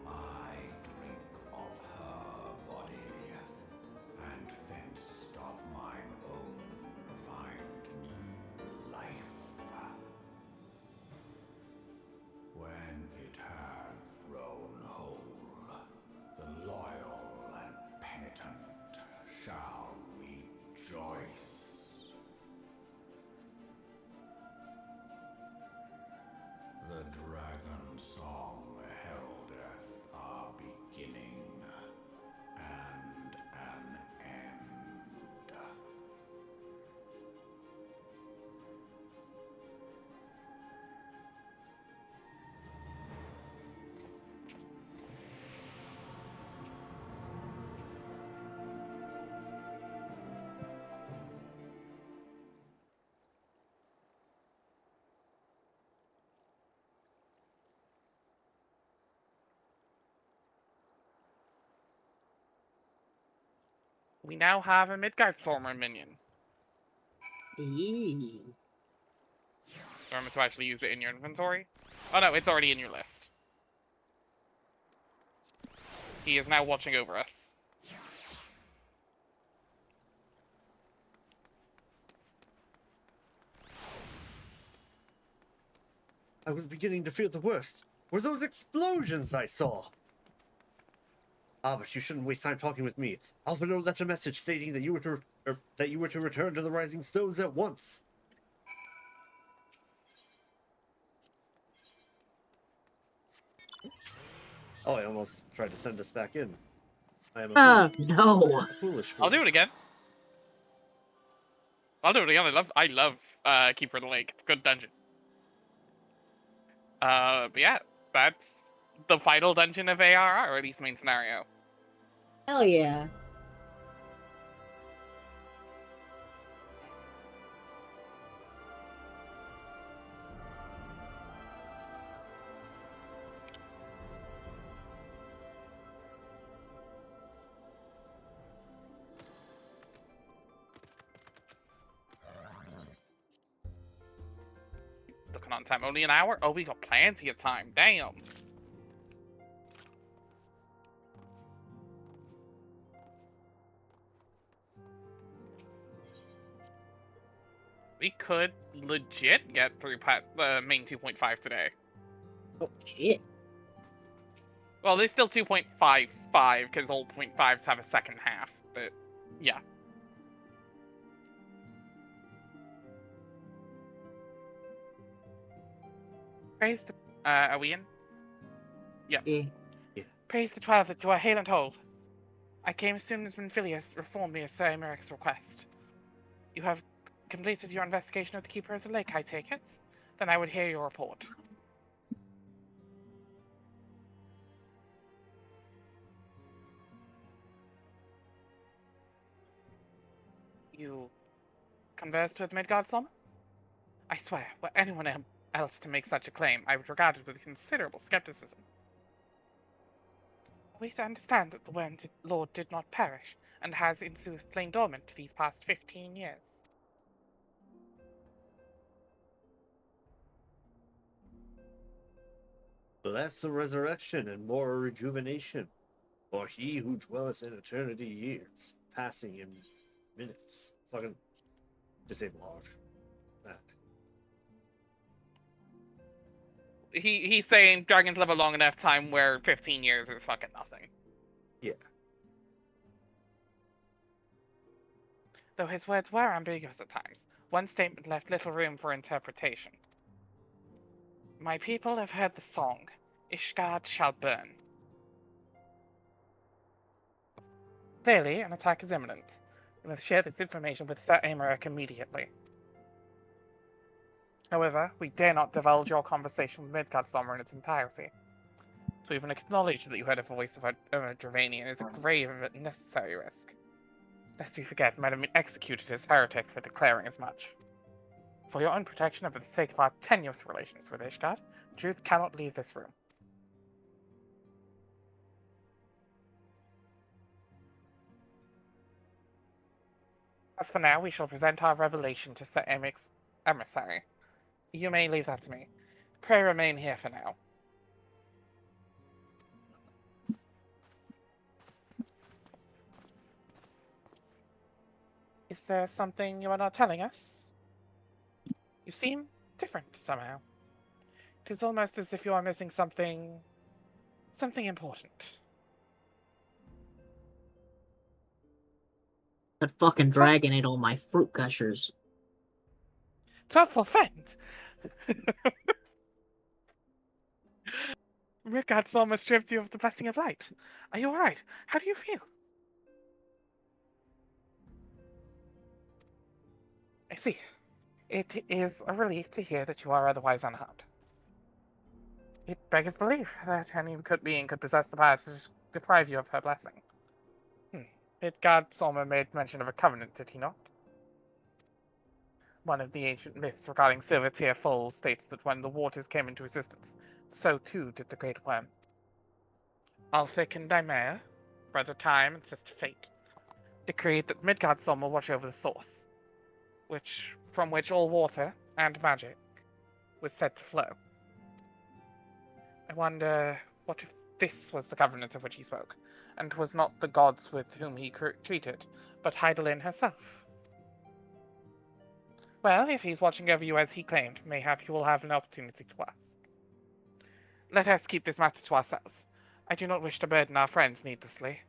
I drink of her body, and thence of mine own find new life. When it hath grown whole, the loyal and penitent shall rejoice. The dragon song heraldeth a beginning and an end. We now have a Midgard Stormer minion. Eee. Remember to actually use it in your inventory. Oh no, it's already in your list. He is now watching over us. I was beginning to fear the worst. Were those explosions I saw? Ah, but you shouldn't waste time talking with me. Alvaro left a message stating that you were to return to the Rising Stones at once. Oh, I almost tried to send us back in. I am a No. foolish fool. I'll do it again. I'll do it again. I love Keeper of the Lake. It's a good dungeon. But yeah, that's the final dungeon of ARR, or at least main scenario. Hell yeah. Looking on time, only an hour? Oh, we got plenty of time. Damn. We could legit get through the main 2.5 today. Oh, shit. Well, there's still 2.55 because all 0.5s have a second half, but yeah. Praise the. Are we in? Yeah. Yeah. Praise the 12 that you are hale and whole. I came as soon as Minphilius reformed me at Sir Emeric's request. You have completed your investigation of the Keeper of the Lake, I take it? Then I would hear your report. You conversed with Midgardsormr? I swear, were anyone else to make such a claim, I would regard it with considerable skepticism. We to understand that the Worm Lord did not perish, and has in sooth lain dormant these past 15 years. Less a resurrection and more a rejuvenation. For he who dwelleth in eternity years, passing in minutes. Fucking disable hard. He's saying dragons live a long enough time where 15 years is fucking nothing. Yeah. Though his words were ambiguous at times, one statement left little room for interpretation. My people have heard the song, Ishgard shall burn. Clearly, an attack is imminent. We must share this information with Sir Amarek immediately. However, we dare not divulge your conversation with Midgardsormr in its entirety. To even acknowledge that you heard a voice of a Dravanian is a grave and necessary risk. Lest we forget, might have been executed as heretics for declaring as much. For your own protection and for the sake of our tenuous relations with Ishgard, truth cannot leave this room. As for now, we shall present our revelation to Sir Amic's emissary. You may leave that to me. Pray remain here for now. Is there something you are not telling us? You seem different somehow. It is almost as if you are missing something important. That fucking dragon ate all my fruit gushers. Thoughtful friend! Midgard's almost stripped you of the blessing of light. Are you alright? How do you feel? I see. It is a relief to hear that you are otherwise unharmed. It beggars belief that any good being could possess the power to deprive you of her blessing. Midgardsormr made mention of a covenant, did he not? One of the ancient myths regarding Silver Tear Falls states that when the waters came into existence, so too did the Great Worm. Althik and Dimea, Brother Time and Sister Fate, decreed that Midgardsormr watch over the source, from which all water and magic was said to flow. I wonder what if this was the covenant of which he spoke, and was not the gods with whom he treated, but Heidelin herself. Well, if he's watching over you as he claimed, mayhap you will have an opportunity to ask. Let us keep this matter to ourselves. I do not wish to burden our friends needlessly.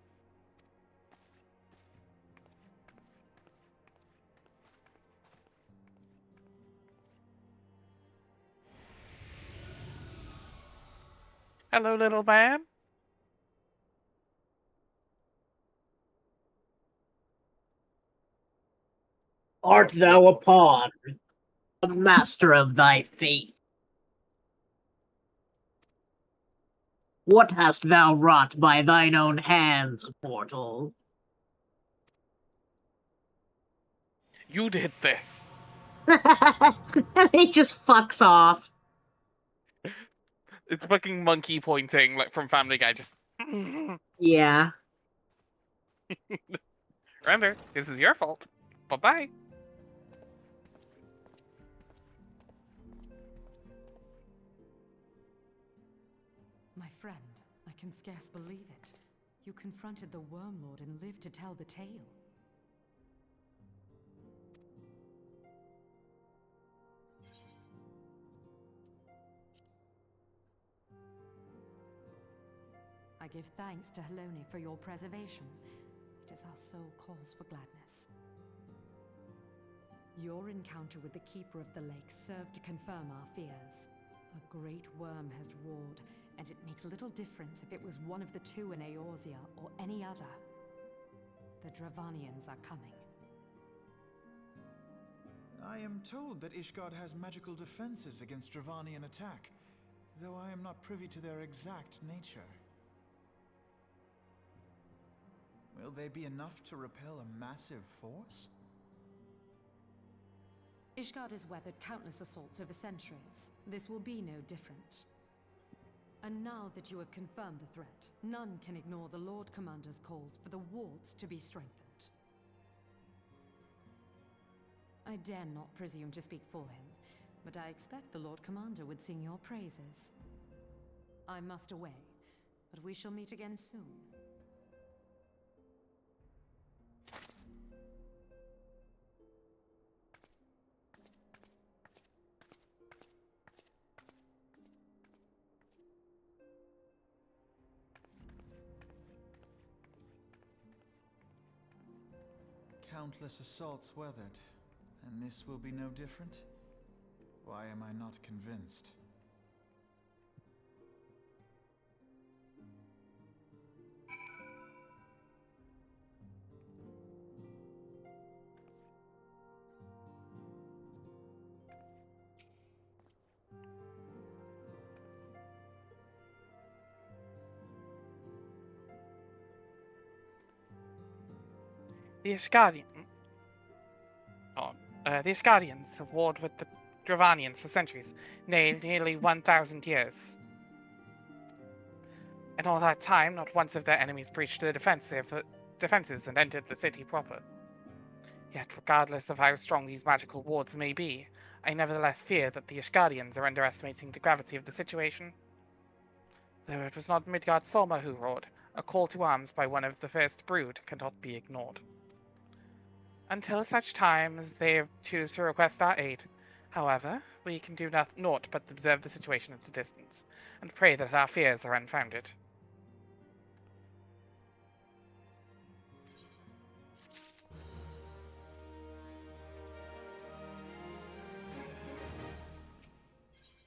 Hello, little man. Art thou a pawn, the master of thy fate? What hast thou wrought by thine own hands, mortal? You did this. He just fucks off. It's fucking monkey pointing, like from Family Guy, just... Yeah. Remember, this is your fault. Bye-bye. My friend, I can scarce believe it. You confronted the Worm Lord and lived to tell the tale. I give thanks to Helone for your preservation. It is our sole cause for gladness. Your encounter with the Keeper of the Lake served to confirm our fears. A great worm has roared, and it makes little difference if it was one of the two in Eorzea or any other. The Dravanians are coming. I am told that Ishgard has magical defenses against Dravanian attack, though I am not privy to their exact nature. Will they be enough to repel a massive force? Ishgard has weathered countless assaults over centuries. This will be no different. And now that you have confirmed the threat, none can ignore the Lord Commander's calls for the wards to be strengthened. I dare not presume to speak for him, but I expect the Lord Commander would sing your praises. I must away, but we shall meet again soon. Countless assaults weathered, and this will be no different? Why am I not convinced? The Ishgardian. The Ishgardians have warred with the Dravanians for centuries, nay, nearly 1,000 years. In all that time, not once have their enemies breached their defenses and entered the city proper. Yet, regardless of how strong these magical wards may be, I nevertheless fear that the Ishgardians are underestimating the gravity of the situation. Though it was not Midgard Solma who roared, a call to arms by one of the first brood cannot be ignored. Until such time as they choose to request our aid, however, we can do naught but observe the situation at a distance, and pray that our fears are unfounded.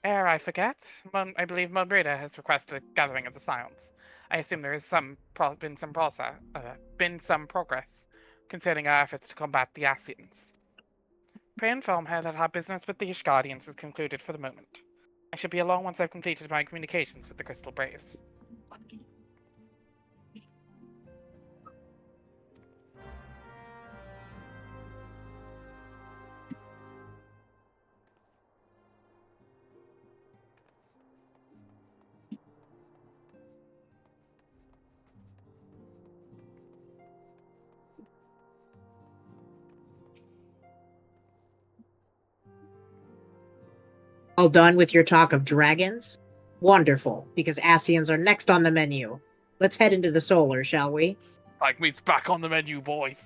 Ere I forget, I believe Monbreda has requested a gathering of the Scions. I assume there has been some progress concerning our efforts to combat the Asians. Pray inform her that our business with the Ishgardians is concluded for the moment. I should be along once I've completed my communications with the Crystal Braves. All done with your talk of dragons? Wonderful, because Asians are next on the menu. Let's head into the solar, shall we? Like meat's back on the menu, boys.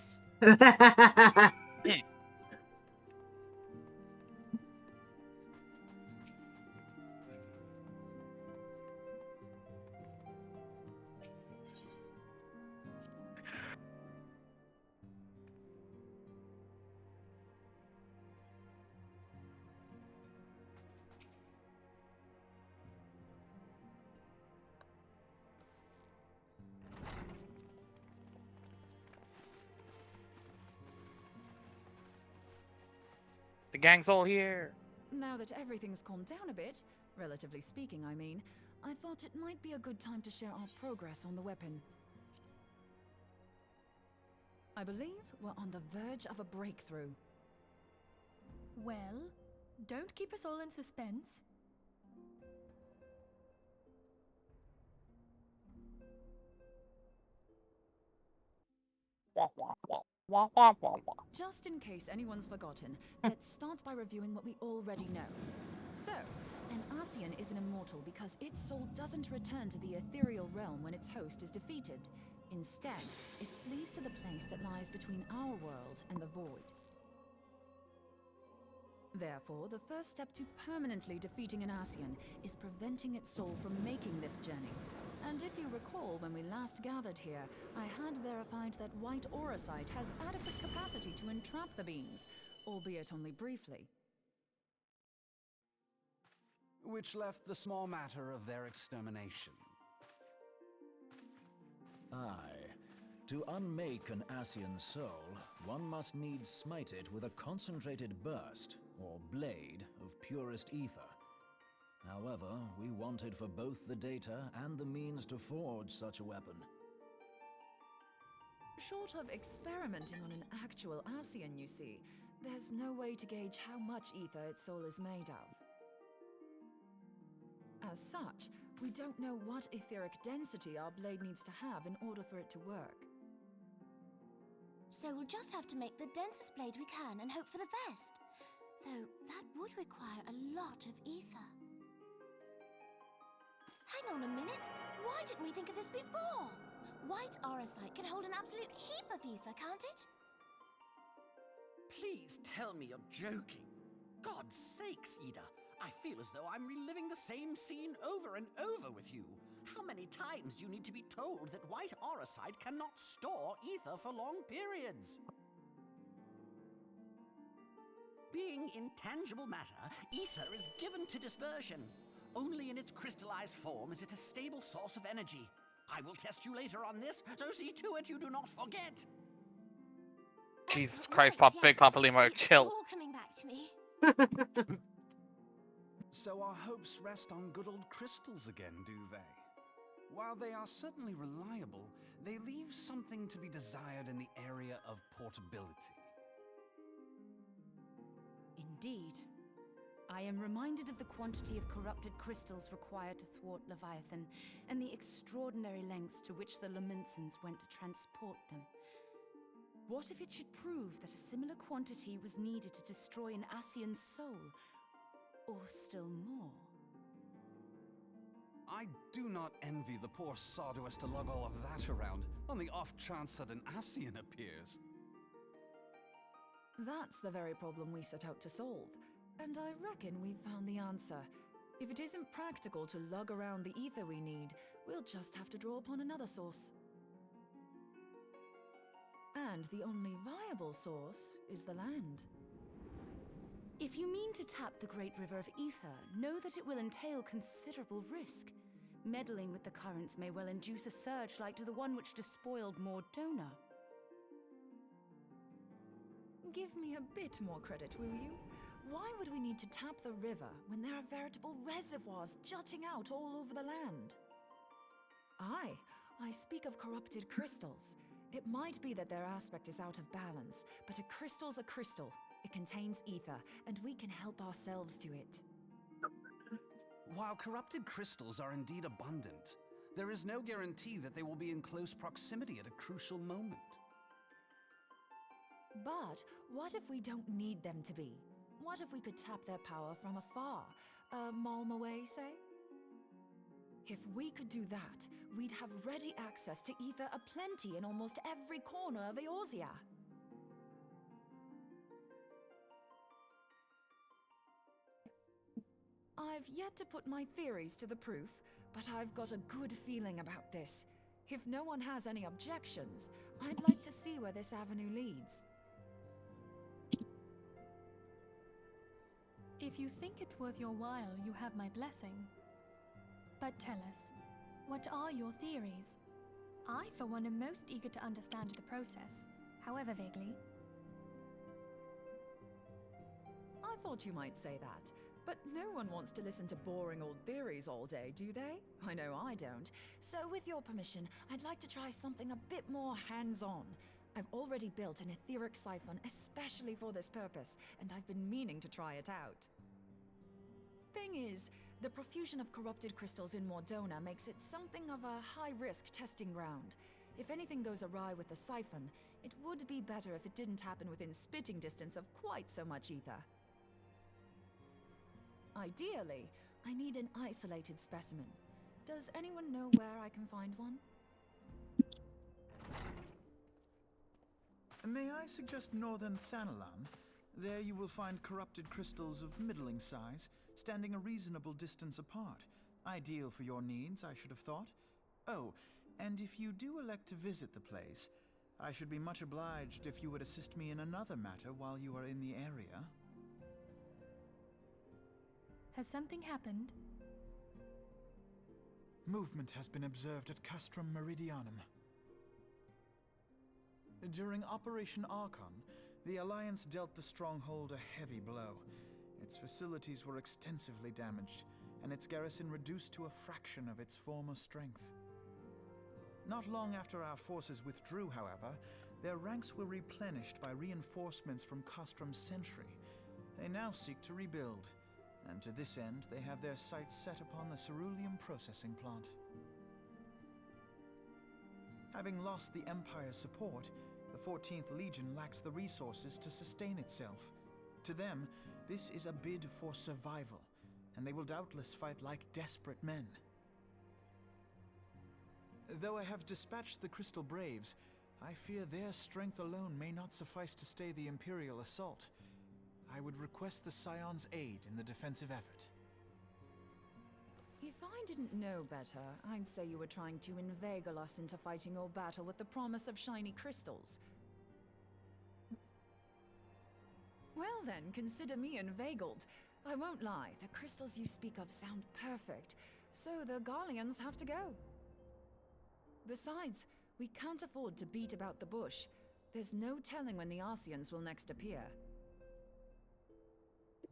The gang's all here. Now that everything's calmed down a bit, relatively speaking, I mean, I thought it might be a good time to share our progress on the weapon. I believe we're on the verge of a breakthrough. Well, don't keep us all in suspense. Just in case anyone's forgotten, let's start by reviewing what we already know. So, an Asian is an immortal because its soul doesn't return to the ethereal realm when its host is defeated. Instead, it flees to the place that lies between our world and the void. Therefore, the first step to permanently defeating an Asian is preventing its soul from making this journey. And if you recall, when we last gathered here, I had verified that white auracite has adequate capacity to entrap the beings, albeit only briefly. Which left the small matter of their extermination. Aye. To unmake an Asian soul, one must needs smite it with a concentrated burst, or blade, of purest ether. However, we wanted for both the data and the means to forge such a weapon. Short of experimenting on an actual Asian, you see, there's no way to gauge how much ether its soul is made of. As such, we don't know what etheric density our blade needs to have in order for it to work. So we'll just have to make the densest blade we can and hope for the best. Though that would require a lot of ether. Hang on a minute. Why didn't we think of this before? White aurosite can hold an absolute heap of ether, can't it? Please tell me you're joking. God's sakes, Ida. I feel as though I'm reliving the same scene over and over with you. How many times do you need to be told that white aurosite cannot store ether for long periods? Being intangible matter, ether is given to dispersion. Only in its crystallized form is it a stable source of energy. I will test you later on this, so see to it you do not forget. Jesus Right, Christ, Big yes. Papa Limo, It's chill. all coming back to me. So our hopes rest on good old crystals again, do they? While they are certainly reliable, they leave something to be desired in the area of portability. Indeed. I am reminded of the quantity of corrupted crystals required to thwart Leviathan, and the extraordinary lengths to which the Lamentsons went to transport them. What if it should prove that a similar quantity was needed to destroy an Ascian soul? Or still more? I do not envy the poor sod who has to lug all of that around on the off chance that an Ascian appears. That's the very problem we set out to solve. And I reckon we've found the answer. If it isn't practical to lug around the ether we need, we'll just have to draw upon another source. And the only viable source is the land. If you mean to tap the great river of ether, know that it will entail considerable risk. Meddling with the currents may well induce a surge like to the one which despoiled Mordona. Give me a bit more credit, will you? Why would we need to tap the river when there are veritable reservoirs jutting out all over the land? Aye, I speak of corrupted crystals. It might be that their aspect is out of balance, but a crystal's a crystal. It contains ether, and we can help ourselves to it. While corrupted crystals are indeed abundant, there is no guarantee that they will be in close proximity at a crucial moment. But what if we don't need them to be? What if we could tap their power from afar? A malm away, say? If we could do that, we'd have ready access to ether aplenty in almost every corner of Eorzea. I've yet to put my theories to the proof, but I've got a good feeling about this. If no one has any objections, I'd like to see where this avenue leads. If you think it worth your while, you have my blessing. But tell us, what are your theories? I, for one, am most eager to understand the process, however vaguely. I thought you might say that, but no one wants to listen to boring old theories all day, do they? I know I don't. So with your permission, I'd like to try something a bit more hands-on. I've already built an etheric siphon especially for this purpose, and I've been meaning to try it out. Thing is, the profusion of corrupted crystals in Mordona makes it something of a high-risk testing ground. If anything goes awry with the siphon, it would be better if it didn't happen within spitting distance of quite so much ether. Ideally, I need an isolated specimen. Does anyone know where I can find one? May I suggest northern Thanalan? There you will find corrupted crystals of middling size, standing a reasonable distance apart. Ideal for your needs, I should have thought. Oh, and if you do elect to visit the place, I should be much obliged if you would assist me in another matter while you are in the area. Has something happened? Movement has been observed at Castrum Meridianum. During Operation Archon, the Alliance dealt the stronghold a heavy blow. Its facilities were extensively damaged, and its garrison reduced to a fraction of its former strength. Not long after our forces withdrew, however, their ranks were replenished by reinforcements from Castrum's Sentry. They now seek to rebuild, and to this end they have their sights set upon the ceruleum processing plant. Having lost the Empire's support, the 14th Legion lacks the resources to sustain itself. To them, this is a bid for survival, and they will doubtless fight like desperate men. Though I have dispatched the Crystal Braves, I fear their strength alone may not suffice to stay the Imperial assault. I would request the Scion's aid in the defensive effort. If I didn't know better, I'd say you were trying to inveigle us into fighting your battle with the promise of shiny crystals. Well then, consider me inveigled. I won't lie, the crystals you speak of sound perfect, so the Garleans have to go. Besides, we can't afford to beat about the bush. There's no telling when the Arsians will next appear.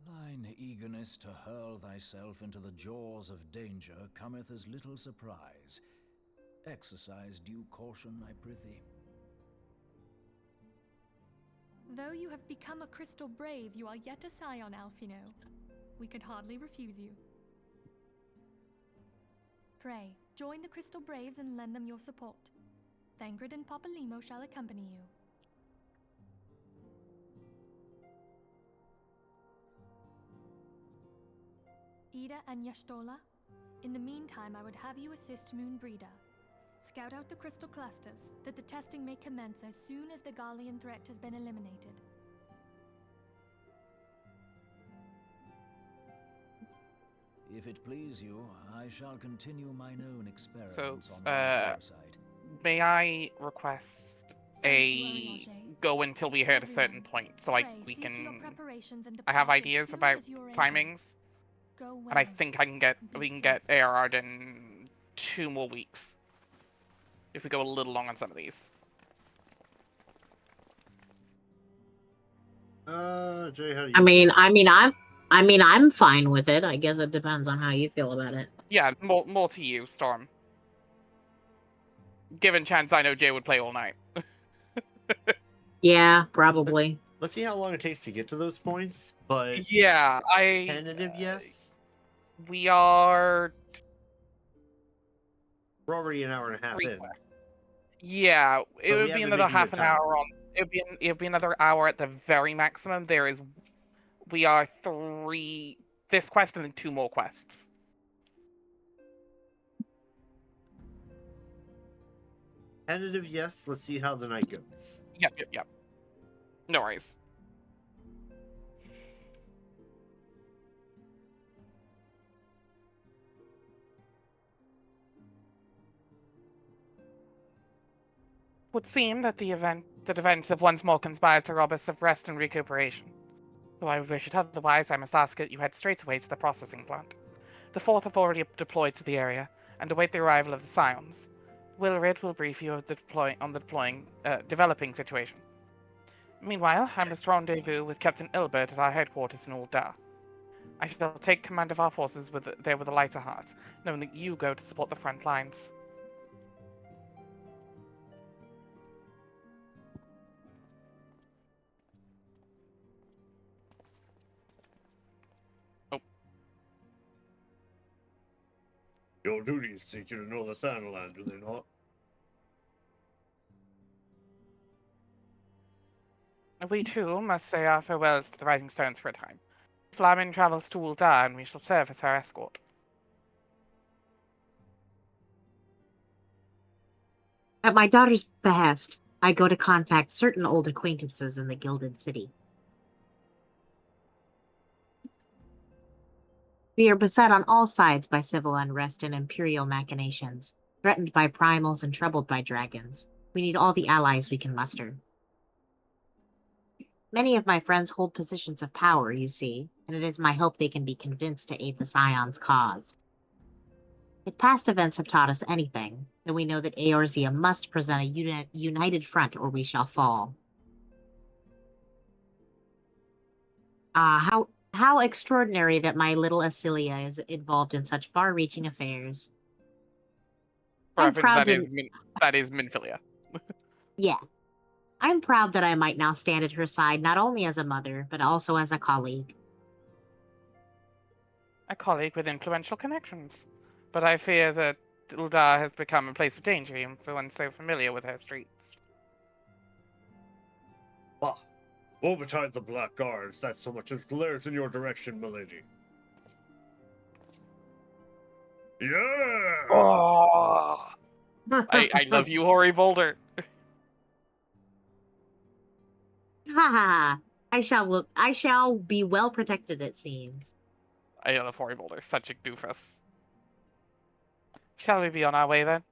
Thine eagerness to hurl thyself into the jaws of danger cometh as little surprise. Exercise due caution, I prithee. Though you have become a Crystal Brave, you are yet a Scion, Alfino. We could hardly refuse you. Pray, join the Crystal Braves and lend them your support. Thangred and Papalymo shall accompany you. Ida and Yashtola, in the meantime I would have you assist Moonbreeder. Scout out the crystal clusters, that the testing may commence as soon as the Garlean threat has been eliminated. If it please you, I shall continue mine own experiments So, on the side. may I request a go until we hit a certain point, so like we can. I have ideas about timings, and I think we can get ARR'd in 2 more weeks if we go a little long on some of these. Jay, how do you? I'm fine with it. I guess it depends on how you feel about it. Yeah, more to you, Storm. Given chance, I know Jay would play all night. Yeah, probably. Let's see how long it takes to get to those points. But yeah, tentative yes. We're already an hour and a half in. Yeah, it So would be another half an hour on. It would be another hour at the very maximum. We are 3 this quest and then 2 more quests. Tentative yes. Let's see how the night goes. Yep. No worries. Would seem that the events have once more conspired to rob us of rest and recuperation. Though I would wish it otherwise, I must ask that you head straight away to the processing plant. The Fourth have already deployed to the area, and await the arrival of the Scions. Wilrid will brief you of the developing situation. Meanwhile, I must rendezvous with Captain Ilbert at our headquarters in Ul'dah. I shall take command of our forces there with a lighter heart, knowing that you go to support the front lines. Your duties take you to Northern Thanalan, do they not? We too must say our farewells to the Rising Stones for a time. Flamin travels to Ul'dah, and we shall serve as her escort. At my daughter's behest, I go to contact certain old acquaintances in the Gilded City. We are beset on all sides by civil unrest and imperial machinations, threatened by primals and troubled by dragons. We need all the allies we can muster. Many of my friends hold positions of power, you see, and it is my hope they can be convinced to aid the Scion's cause. If past events have taught us anything, then we know that Eorzea must present a united front or we shall fall. How extraordinary that my little Asilia is involved in such far-reaching affairs. I'm proud that is Minfilia. Yeah. I'm proud that I might now stand at her side not only as a mother, but also as a colleague. A colleague with influential connections. But I fear that Ul'dah has become a place of danger even for one so familiar with her streets. Bah! Woe betide the Black Guards that so much as glares in your direction, milady. Yeah! Oh! I love you, Hori Boulder. Ha I shall be well protected, it seems. I love Hori Boulder. Such a doofus. Shall we be on our way then?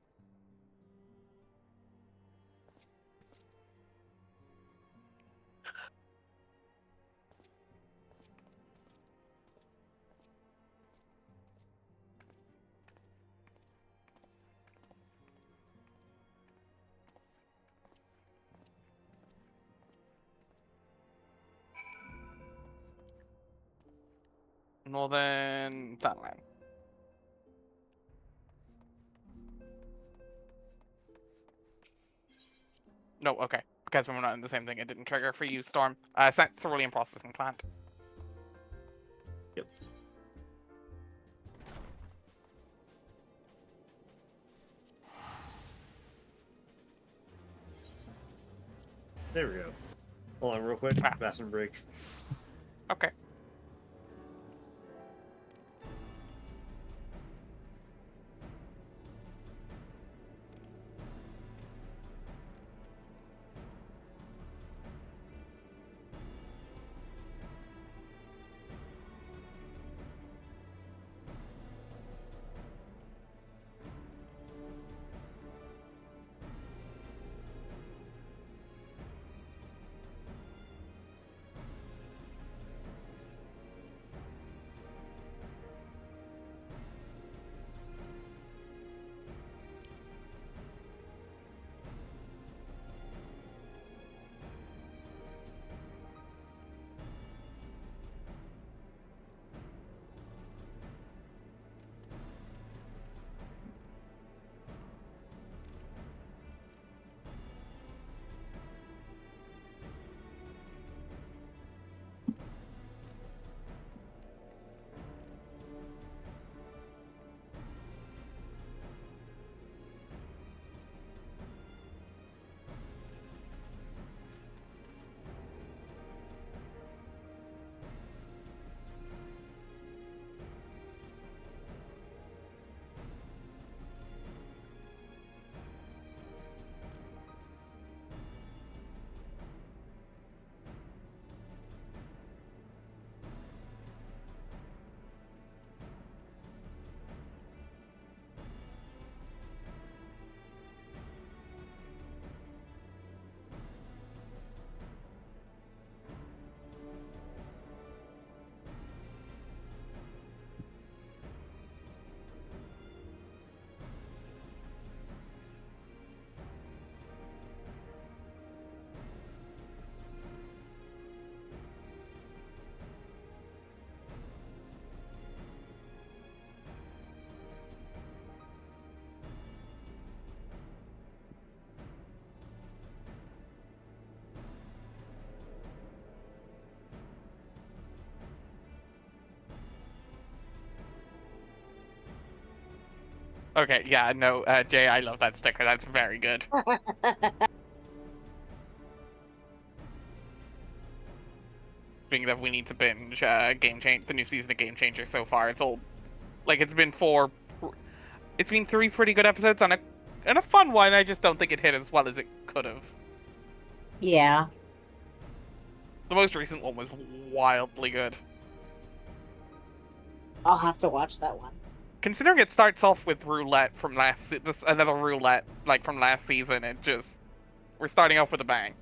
Well then, that land. No, okay. Because we're not in the same thing, it didn't trigger for you, Storm. Cerulean Processing Plant. Yep. There we go. Hold on real quick. Bathroom break. Okay. Okay, yeah, no, Jay, I love that sticker. That's very good. Being that we need to binge the new season of Game Changer so far. It's old. Like, it's been three pretty good episodes and a fun one. I just don't think it hit as well as it could have. Yeah. The most recent one was wildly good. I'll have to watch that one. Considering it starts off with roulette from another roulette like from last season, we're starting off with a bang.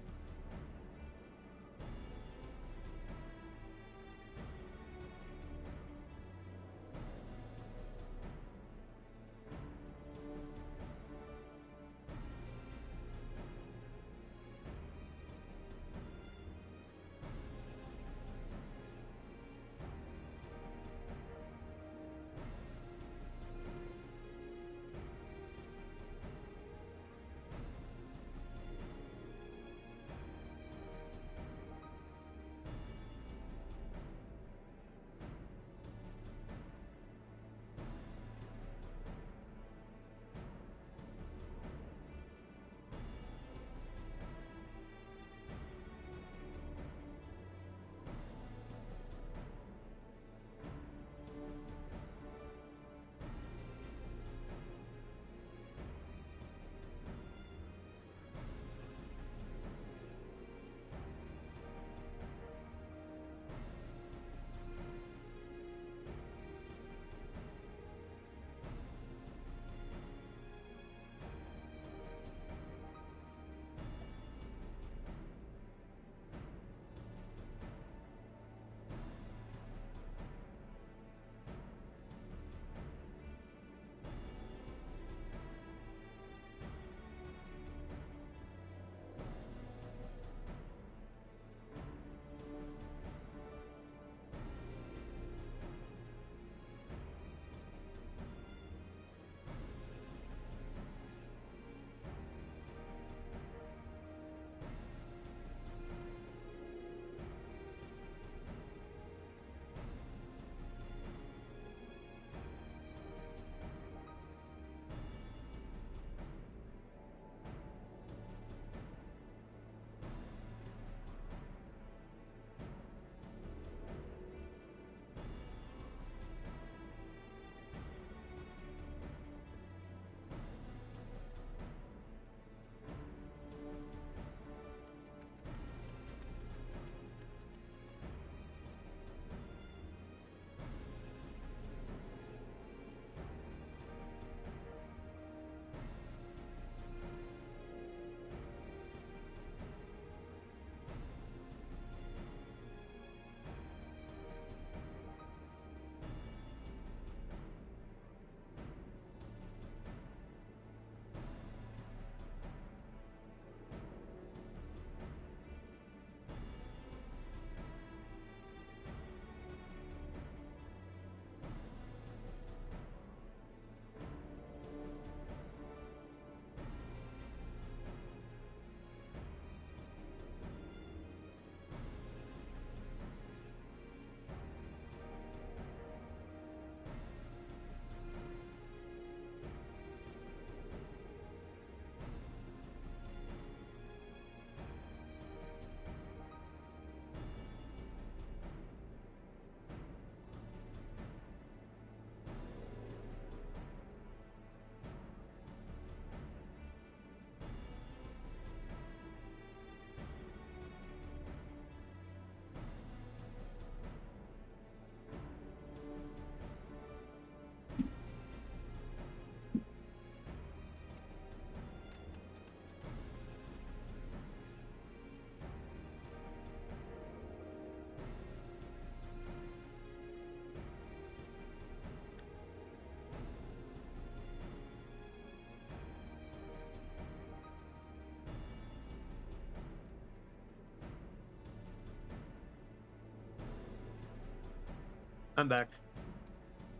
I'm back.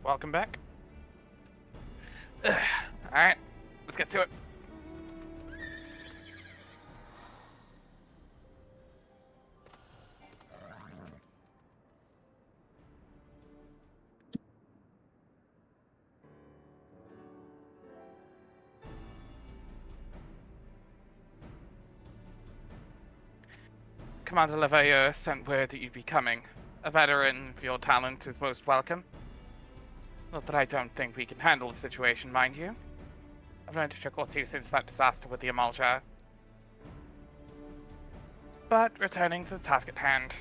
Welcome back. Alright, let's get to it. Commander Leveilleur sent word that you'd be coming. A veteran of your talent is most welcome. Not that I don't think we can handle the situation, mind you. I've learned a trick or two since that disaster with the Amalja. But returning to the task at hand.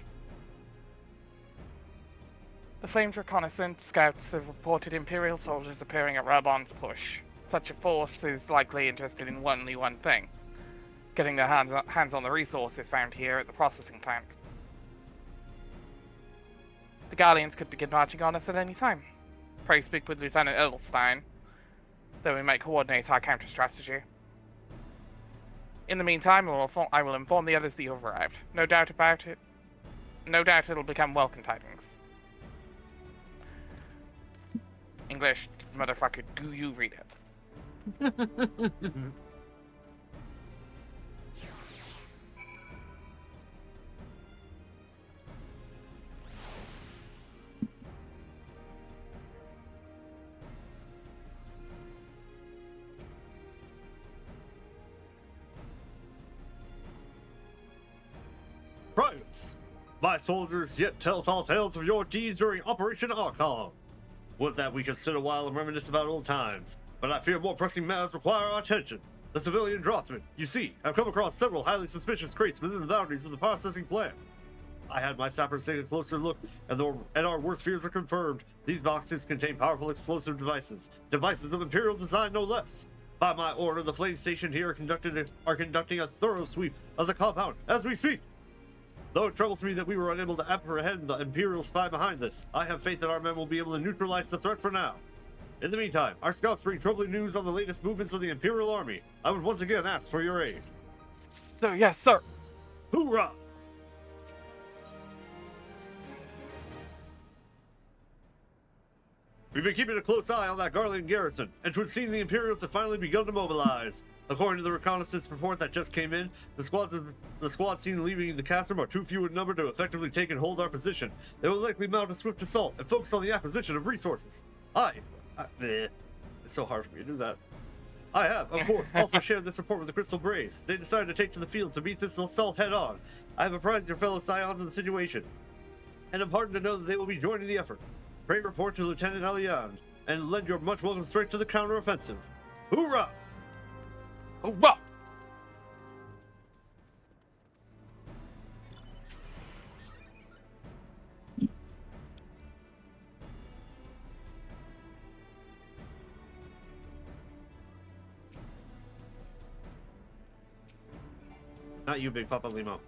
The Flames reconnaissance scouts have reported Imperial soldiers appearing at Rabon's push. Such a force is likely interested in only one thing: getting their hands on the resources found here at the processing plant. The Guardians could begin marching on us at any time. Pray speak with Lieutenant Edelstein, though we might coordinate our counter-strategy. In the meantime, I will inform the others that you have arrived. No doubt about it. No doubt it'll become welcome tidings. English, motherfucker, do you read it? Privates, my soldiers yet tell tall tales of your deeds during Operation Archon. Would that we could sit a while and reminisce about old times, but I fear more pressing matters require our attention. The civilian draftsmen, you see, have come across several highly suspicious crates within the boundaries of the processing plant. I had my sappers take a closer look, and our worst fears are confirmed. These boxes contain powerful explosive devices of Imperial design no less. By my order, the flame station here are conducting a thorough sweep of the compound as we speak. Though it troubles me that we were unable to apprehend the Imperial spy behind this, I have faith that our men will be able to neutralize the threat for now. In the meantime, our scouts bring troubling news on the latest movements of the Imperial Army. I would once again ask for your aid. Sir, yes, sir. Hoo-rah! We've been keeping a close eye on that Garland garrison, and 'twould seem the Imperials have finally begun to mobilize. According to the reconnaissance report that just came in, the squad seen leaving the castrum are too few in number to effectively take and hold our position. They will likely mount a swift assault and focus on the acquisition of resources. It's so hard for me to do that. I have, of course, also shared this report with the Crystal Braves. They decided to take to the field to meet this assault head on. I have apprised your fellow Scions of the situation, and am heartened to know that they will be joining the effort. Pray report to Lieutenant Alliand, and lend your much welcome strength to the counteroffensive. Hoo-rah! Hoo-rah! Not you, Big Papa Limo.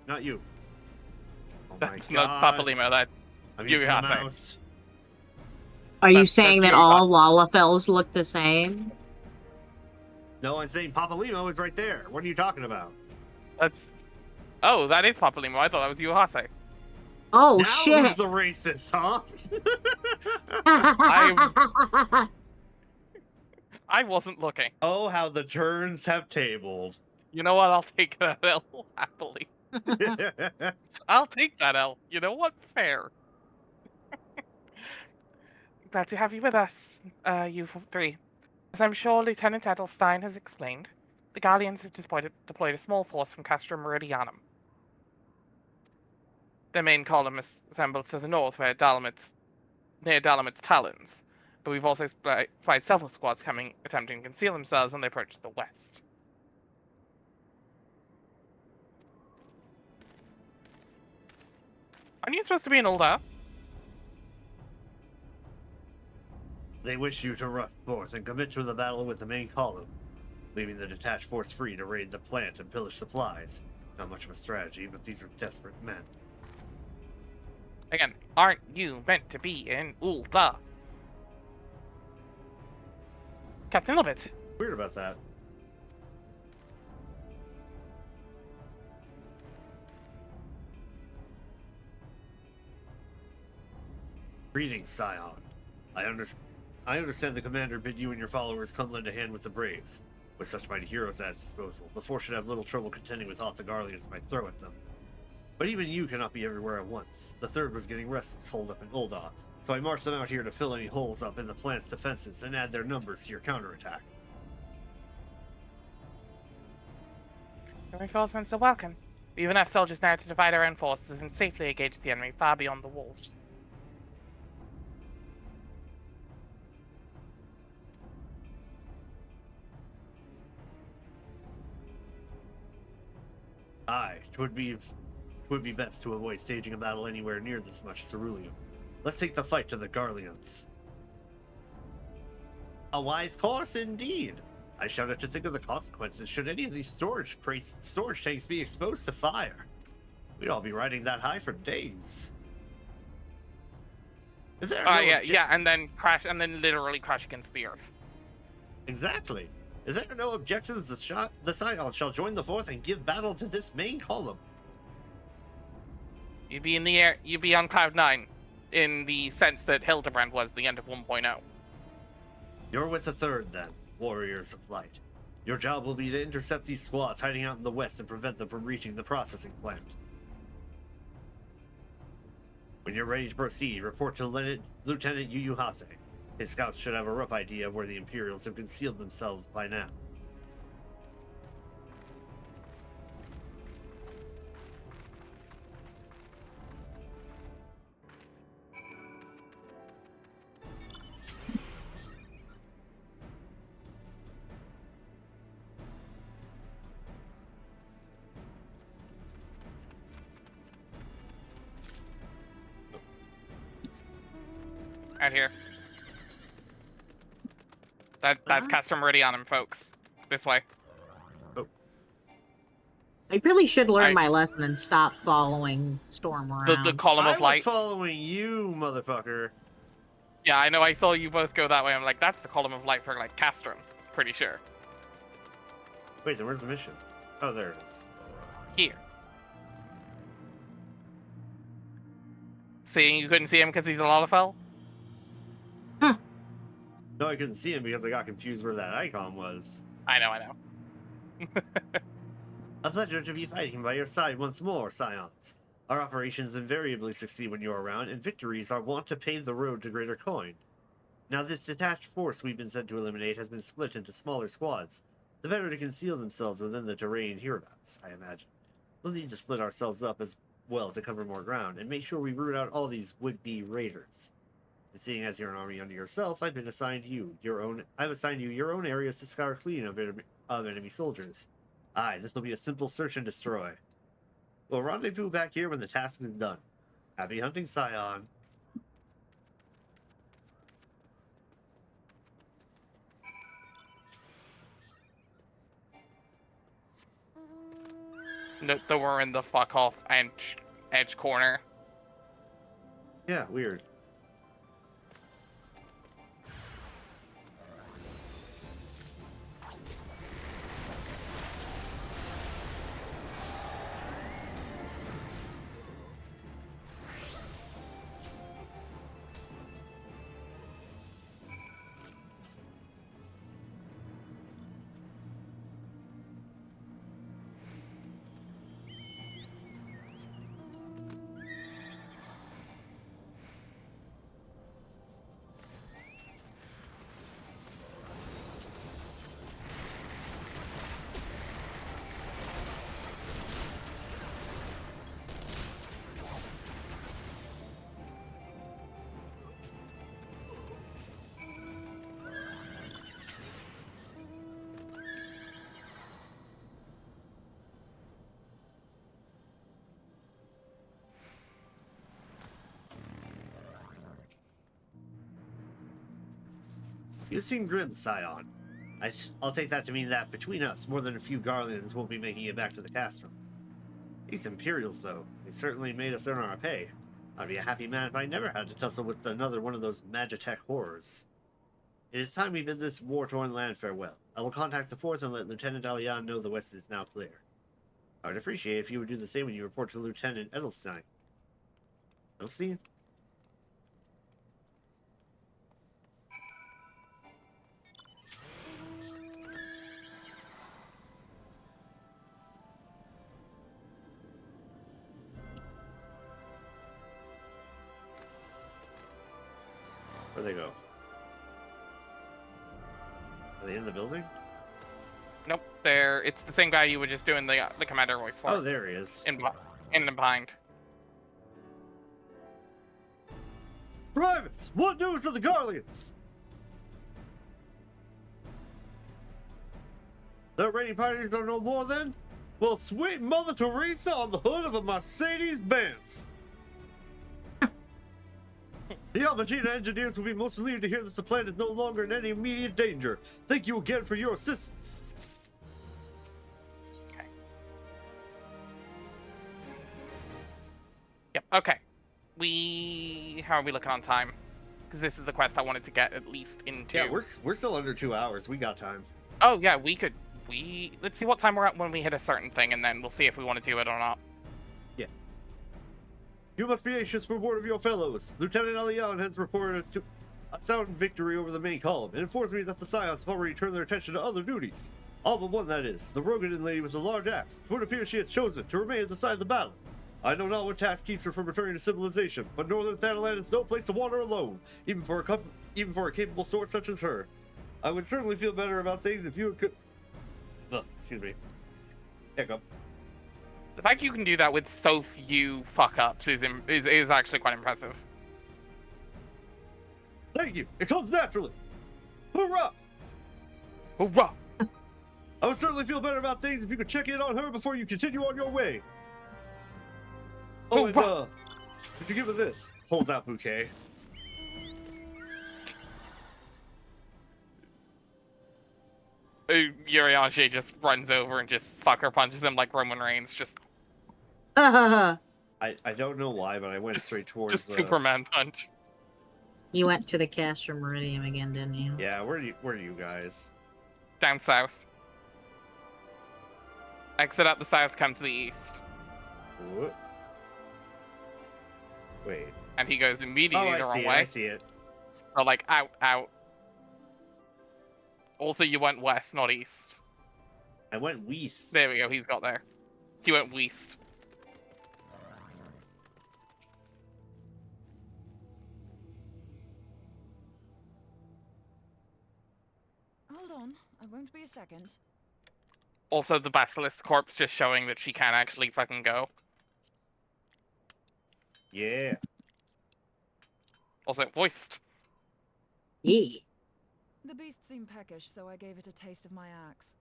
Not you. Oh my That's God. not Papa Lima, that's I'm you, using the Hase. mouse. Are you That's saying that you, all Lalafels look the same? No, I'm saying Papa Limo is right there. What are you talking about? That's... Oh, that is Papa Lima. I thought that was you, Hase. Oh, now shit! who's the racist, huh? I wasn't looking. Oh, how the turns have tabled. You know what? I'll take that L happily. I'll take that L. You know what? Fair. Glad to have you with us, you three. As I'm sure Lieutenant Edelstein has explained, the Guardians have deployed a small force from Castra Meridianum. Their main column is assembled to the north near Dalamit's Talons, but we've also spied several squads attempting to conceal themselves on the approach to the west. Aren't you supposed to be in Ulda? They wish you to rush forth and commit to the battle with the main column, leaving the detached force free to raid the plant and pillage supplies. Not much of a strategy, but these are desperate men. Again, aren't you meant to be in Ulda? Captain Libbet. Weird about that. Greetings, Scion. I understand the commander bid you and your followers come lend a hand with the Braves. With such mighty heroes at his disposal, the Force should have little trouble contending with aught the Garleans might throw at them. But even you cannot be everywhere at once. The Third was getting restless, holed up in Ul'dah, so I marched them out here to fill any holes up in the planet's defenses and add their numbers to your counterattack. Your reinforcements are welcome. We have enough soldiers now to divide our own forces and safely engage the enemy far beyond the walls. Aye, 'twould be best to avoid staging a battle anywhere near this much ceruleum. Let's take the fight to the Garleans. A wise course indeed. I shudder to think of the consequences should any of these storage tanks be exposed to fire. We'd all be riding that high for days. Is there and then literally crash against the earth. Exactly. Is there no objections? The Scion shall join the Fourth and give battle to this main column. You'd be in the air. You'd be on Cloud 9, in the sense that Hildebrand was the end of 1.0. You're with the Third, then, warriors of light. Your job will be to intercept these squads hiding out in the west and prevent them from reaching the processing plant. When you're ready to proceed, report to Lieutenant Yu Hase. His scouts should have a rough idea of where the Imperials have concealed themselves by now. Out here. That's Castro Meridianum, folks. This way. Oh. I really should learn my lesson and stop following Storm around. The column of light. I was following you, motherfucker. Yeah, I know. I saw you both go that way. I'm like, that's the column of light for like Castrum. Pretty sure. Wait, then where's the mission? Oh, there it is. Here. See, you couldn't see him because he's a Lalafell? Huh. No, I couldn't see him because I got confused where that icon was. I know. A pleasure to be fighting by your side once more, Scions. Our operations invariably succeed when you're around, and victories are wont to pave the road to greater coin. Now this detached force we've been sent to eliminate has been split into smaller squads, the better to conceal themselves within the terrain hereabouts, I imagine. We'll need to split ourselves up as well to cover more ground, and make sure we root out all these would-be raiders. And seeing as you're an army unto yourself, I've assigned you your own areas to scour clean of enemy soldiers. Aye, this will be a simple search and destroy. We'll rendezvous back here when the task is done. Happy hunting, Scion. Note that we're in the fuck off edge corner. Yeah, weird. You seem grim, Scion. I'll take that to mean that, between us, more than a few Garleans won't be making it back to the Castrum. These Imperials, though, they certainly made us earn our pay. I'd be a happy man if I never had to tussle with another one of those Magitech horrors. It is time we bid this war-torn land farewell. I will contact the Fourth and let Lieutenant Alian know the West is now clear. I would appreciate if you would do the same when you report to Lieutenant Edelstein. Edelstein? Where'd they go? Are they in the building? Nope, it's the same guy you were just doing the commander voice for. Oh, there he is. In and behind. Privates, what news of the Garleans? The raiding parties are no more then? Well, sweet Mother Teresa on the hood of a Mercedes-Benz. The Albertina engineers will be most relieved to hear that the plant is no longer in any immediate danger. Thank you again for your assistance. Okay. Yep, okay. How are we looking on time? Because this is the quest I wanted to get at least into. Yeah, we're still under 2 hours. We got time. Oh, yeah, let's see what time we're at when we hit a certain thing, and then we'll see if we want to do it or not. Yeah. You must be anxious for word of your fellows. Lieutenant Alian has reported a sound victory over the main column, and informs me that the Scions have already turned their attention to other duties. All but one, that is. The Rogadin lady with the large axe. It would appear she has chosen to remain at the side of the battle. I know not what task keeps her from returning to civilization, but Northern Thanalan is no place to wander alone, even for a capable sort such as her. I would certainly feel better about things if you could... excuse me. Hiccup. The fact you can do that with so few fuck-ups is actually quite impressive. Thank you. It comes naturally. Hoo-rah! Hoo-rah! I would certainly feel better about things if you could check in on her before you continue on your way. Oh, and, could you give her this? Pulls out bouquet. Urianger just runs over and just sucker punches him like Roman Reigns. Just. I don't know why, but I went straight towards just Superman punch. You went to the Castro Meridian again, didn't you? Yeah, where are you guys? Down south. Exit out the south, come to the east. What? Wait. And he goes immediately the wrong way. I see it. So like out. Also, you went west, not east. I went west. There we go, he's got there. He went west. Hold on, I won't be a second. Also, the Basilisk corpse just showing that she can actually fucking go. Yeah. Also, voiced. Yeah. The beast seemed peckish, so I gave it a taste of my axe.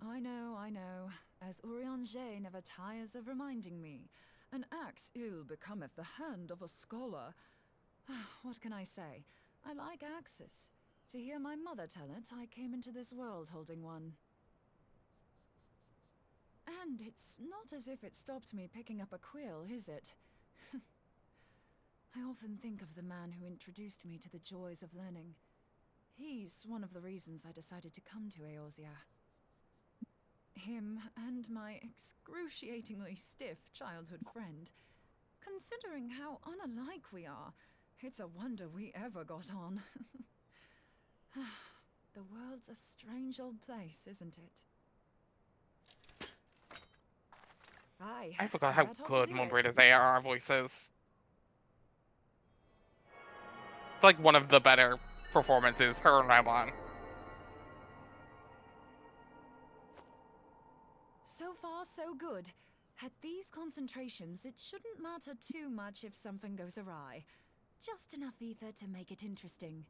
I know. As Urianger never tires of reminding me, an axe ill becometh the hand of a scholar. What can I say? I like axes. To hear my mother tell it, I came into this world holding one. And it's not as if it stopped me picking up a quill, is it? I often think of the man who introduced me to the joys of learning. He's one of the reasons I decided to come to Eorzea. Him and my excruciatingly stiff childhood friend. Considering how unalike we are, it's a wonder we ever got on. The world's a strange old place, isn't it? I forgot how good Moonbreeder's ARR voice is. It's like one of the better performances her and Ramon. So far, so good. At these concentrations, it shouldn't matter too much if something goes awry. Just enough ether to make it interesting.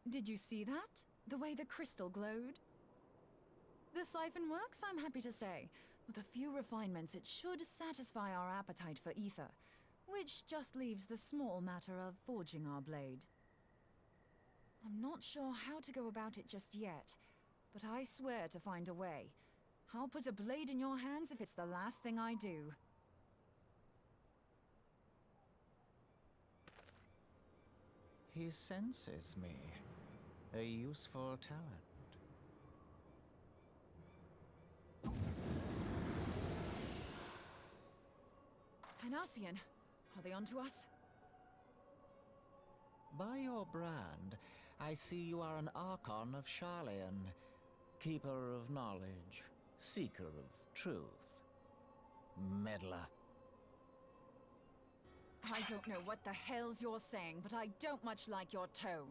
Did you see that? The way the crystal glowed? The siphon works, I'm happy to say. With a few refinements, it should satisfy our appetite for ether, which just leaves the small matter of forging our blade. I'm not sure how to go about it just yet, but I swear to find a way. I'll put a blade in your hands if it's the last thing I do. He senses me. A useful talent. Hanassian, are they onto us? By your brand, I see you are an Archon of Sharlayan, keeper of knowledge, seeker of truth, meddler. I don't know what the hell's you're saying, but I don't much like your tone.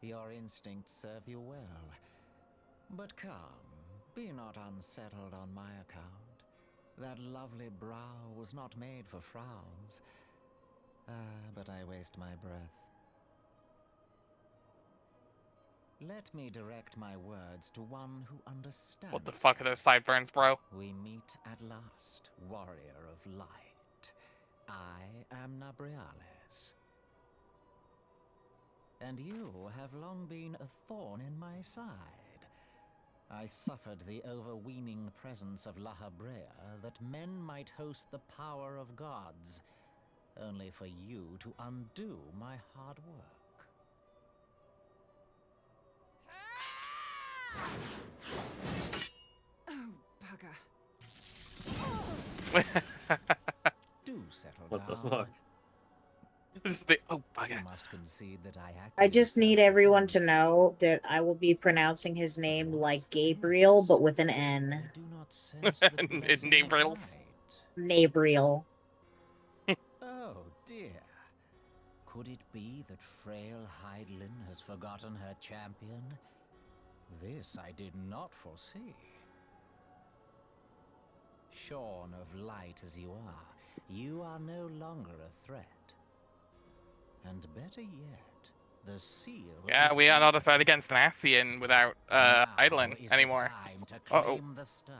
Your instincts serve you well. But come, be not unsettled on my account. That lovely brow was not made for frowns. But I waste my breath. Let me direct my words to one who understands. What the fuck are those sideburns, bro? We meet at last, warrior of light. I am Nabriales. And you have long been a thorn in my side. I suffered the overweening presence of La Habrea that men might host the power of gods, only for you to undo my hard work. Oh, bugger. Do settle What down. the fuck? Just the oh bugger. You must concede that I just need everyone to self-defense. know that I will be pronouncing his name like Gabriel, but with an I N. do not sense the blessing of Nabrils. light. Nabriel. Oh dear. Could it be that frail Hydelin has forgotten her champion? This I did not foresee. Shorn of light as you are no longer a threat. And better yet, the seal. Yeah, is we are not a broken. threat against an Ascian without Now Idlin is the anymore. time to Uh-oh. claim the staff.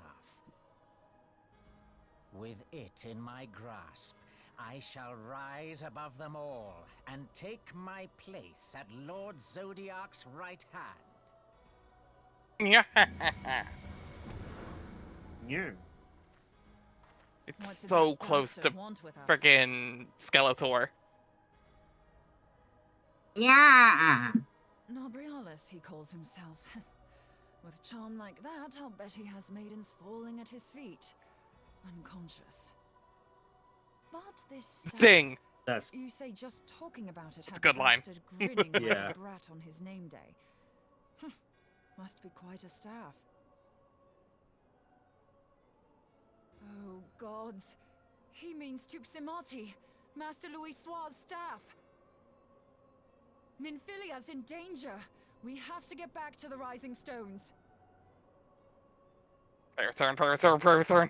With it in my grasp, I shall rise above them all and take my place at Lord Zodiac's right hand. Yeah. Yeah. It's What did so that close to bastard want with us? friggin' Skeletor. Yeah. Nabrialis, he calls himself. With charm like that, I'll bet he has maidens falling at his feet, unconscious. But this stuff, Sing. That's you say just talking about it a had good the line. bastard grinning like Yeah. a brat on his name day. Must be quite a staff. Oh gods, he means Tupsimati, Master Louis Soir's staff. Minfilia's in danger. We have to get back to the Rising Stones. Play return.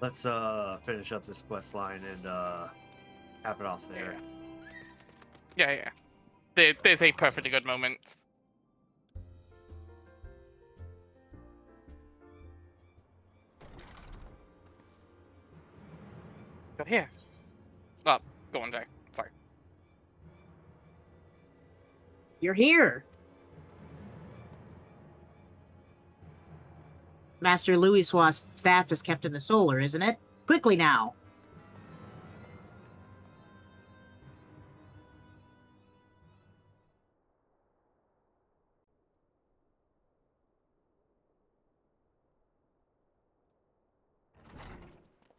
let's finish up this quest line and cap it off there. Yeah. There's a perfectly good moment. Go here. Oh, go on, Jay. Sorry. You're here. Master Louis Soir's staff is kept in the solar, isn't it? Quickly now.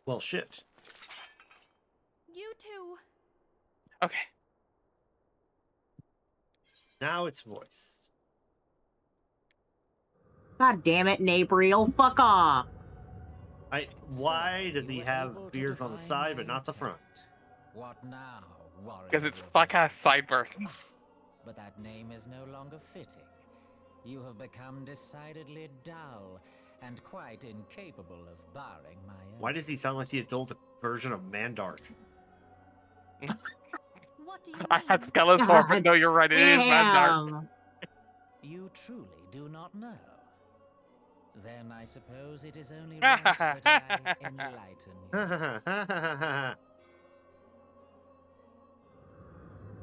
Well, shit. You two. Okay. Now it's voice. God damn it, Nabriel. Fuck off. Why does he You were have able to beards on the define side my but not the front? intent. What now, warrior Because it's of fuck light? ass sideburns. But that name is no longer fitting. You have become decidedly dull and quite incapable of barring my Why does he sound like the adult version of Mandark? What do you mean? I had Skeletor, but God no, you're right. It is Mandark. Damn. You truly do not know. Then I suppose it is only right that I enlighten you.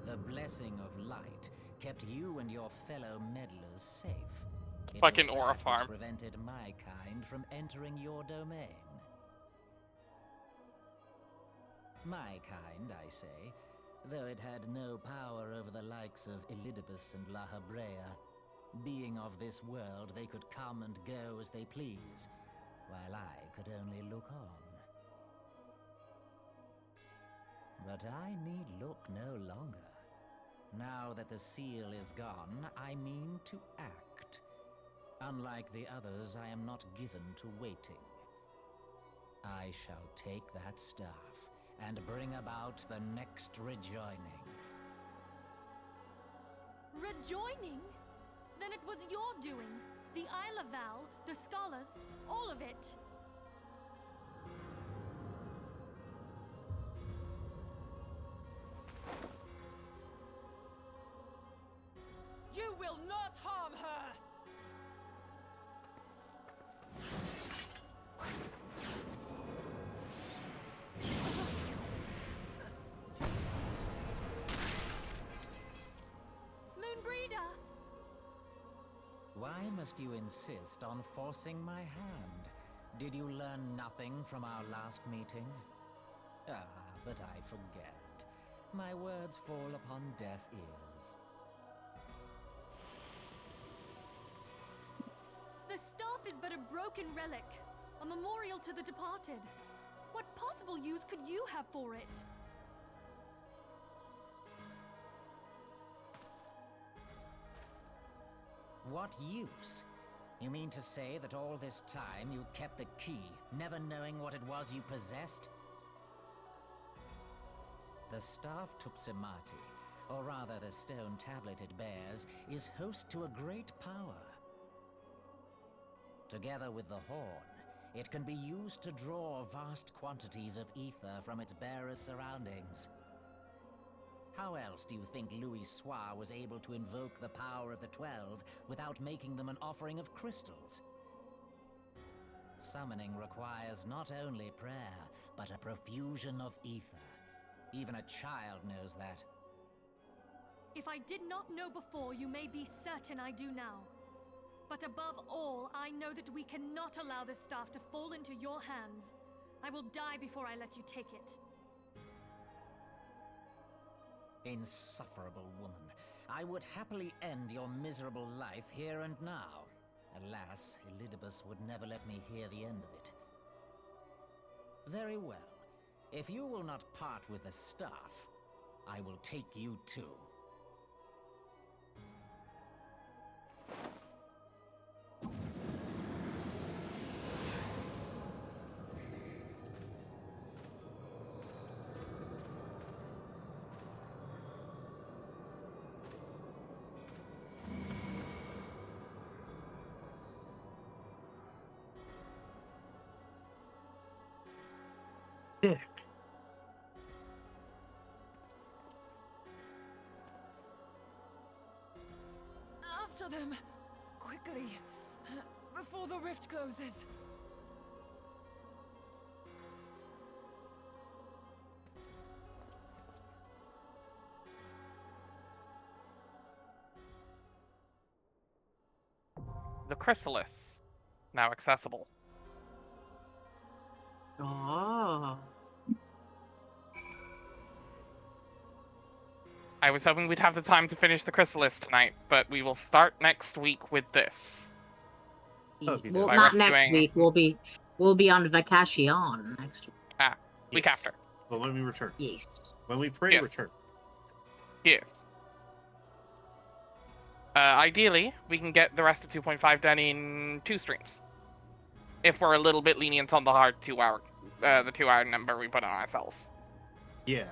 The blessing of light kept you and your fellow meddlers safe. It Fucking was Aura that which Farm. prevented my kind from entering your domain. My kind, I say, though it had no power over the likes of Elidibus and La Habrea. Being of this world, they could come and go as they please, while I could only look on. But I need look no longer. Now that the seal is gone, I mean to act. Unlike the others, I am not given to waiting. I shall take that staff and bring about the next rejoining. Rejoining? Then it was your doing. The Isle of Val, the scholars, all of it. You will not harm her! Moonbreeder! Why must you insist on forcing my hand? Did you learn nothing from our last meeting? Ah, but I forget. My words fall upon deaf ears. The staff is but a broken relic, a memorial to the departed. What possible use could you have for it? What use? You mean to say that all this time you kept the key, never knowing what it was you possessed? The staff Tupsimati, or rather the stone tablet it bears, is host to a great power. Together with the horn, it can be used to draw vast quantities of ether from its bearer's surroundings. How else do you think Louis Soir was able to invoke the power of the 12 without making them an offering of crystals? Summoning requires not only prayer, but a profusion of ether. Even a child knows that. If I did not know before, you may be certain I do now. But above all, I know that we cannot allow this staff to fall into your hands. I will die before I let you take it. Insufferable woman. I would happily end your miserable life here and now. Alas, Elidibus would never let me hear the end of it. Very well. If you will not part with the staff, I will take you too. Dick. After them! Quickly! Before the rift closes! The chrysalis, now accessible. Oh. I was hoping we'd have the time to finish the chrysalis tonight, but we will start next week with this. Okay, Well, by not next rescuing- week. We'll be on vacation next week. Week Yes. after. But when we return. Yes. When we pray, Yes. return. Yes. Ideally, we can get the rest of 2.5 done in 2 streams. If we're a little bit lenient on the hard 2-hour, the 2-hour number we put on ourselves. Yeah.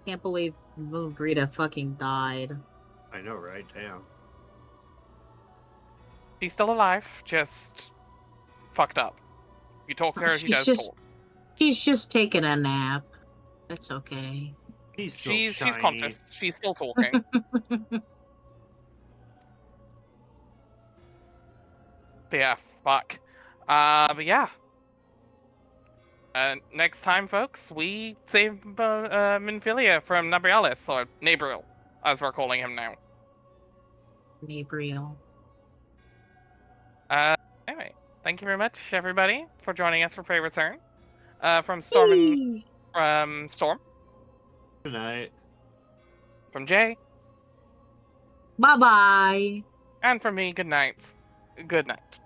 Can't believe Moonbreeder fucking died. I know, right? Damn. She's still alive, just fucked up. You talk to her, she does talk. She's just taking a nap. That's okay. She's conscious. She's still talking. But yeah, fuck. But yeah. Next time, folks, we save Minfilia from Nabrialis, or Nabriel, as we're calling him now. Nabriel. Anyway, thank you very much, everybody, for joining us for Prey Return. From Storm and from Storm. Good night. From Jay. Bye bye. And from me, good night. Good night.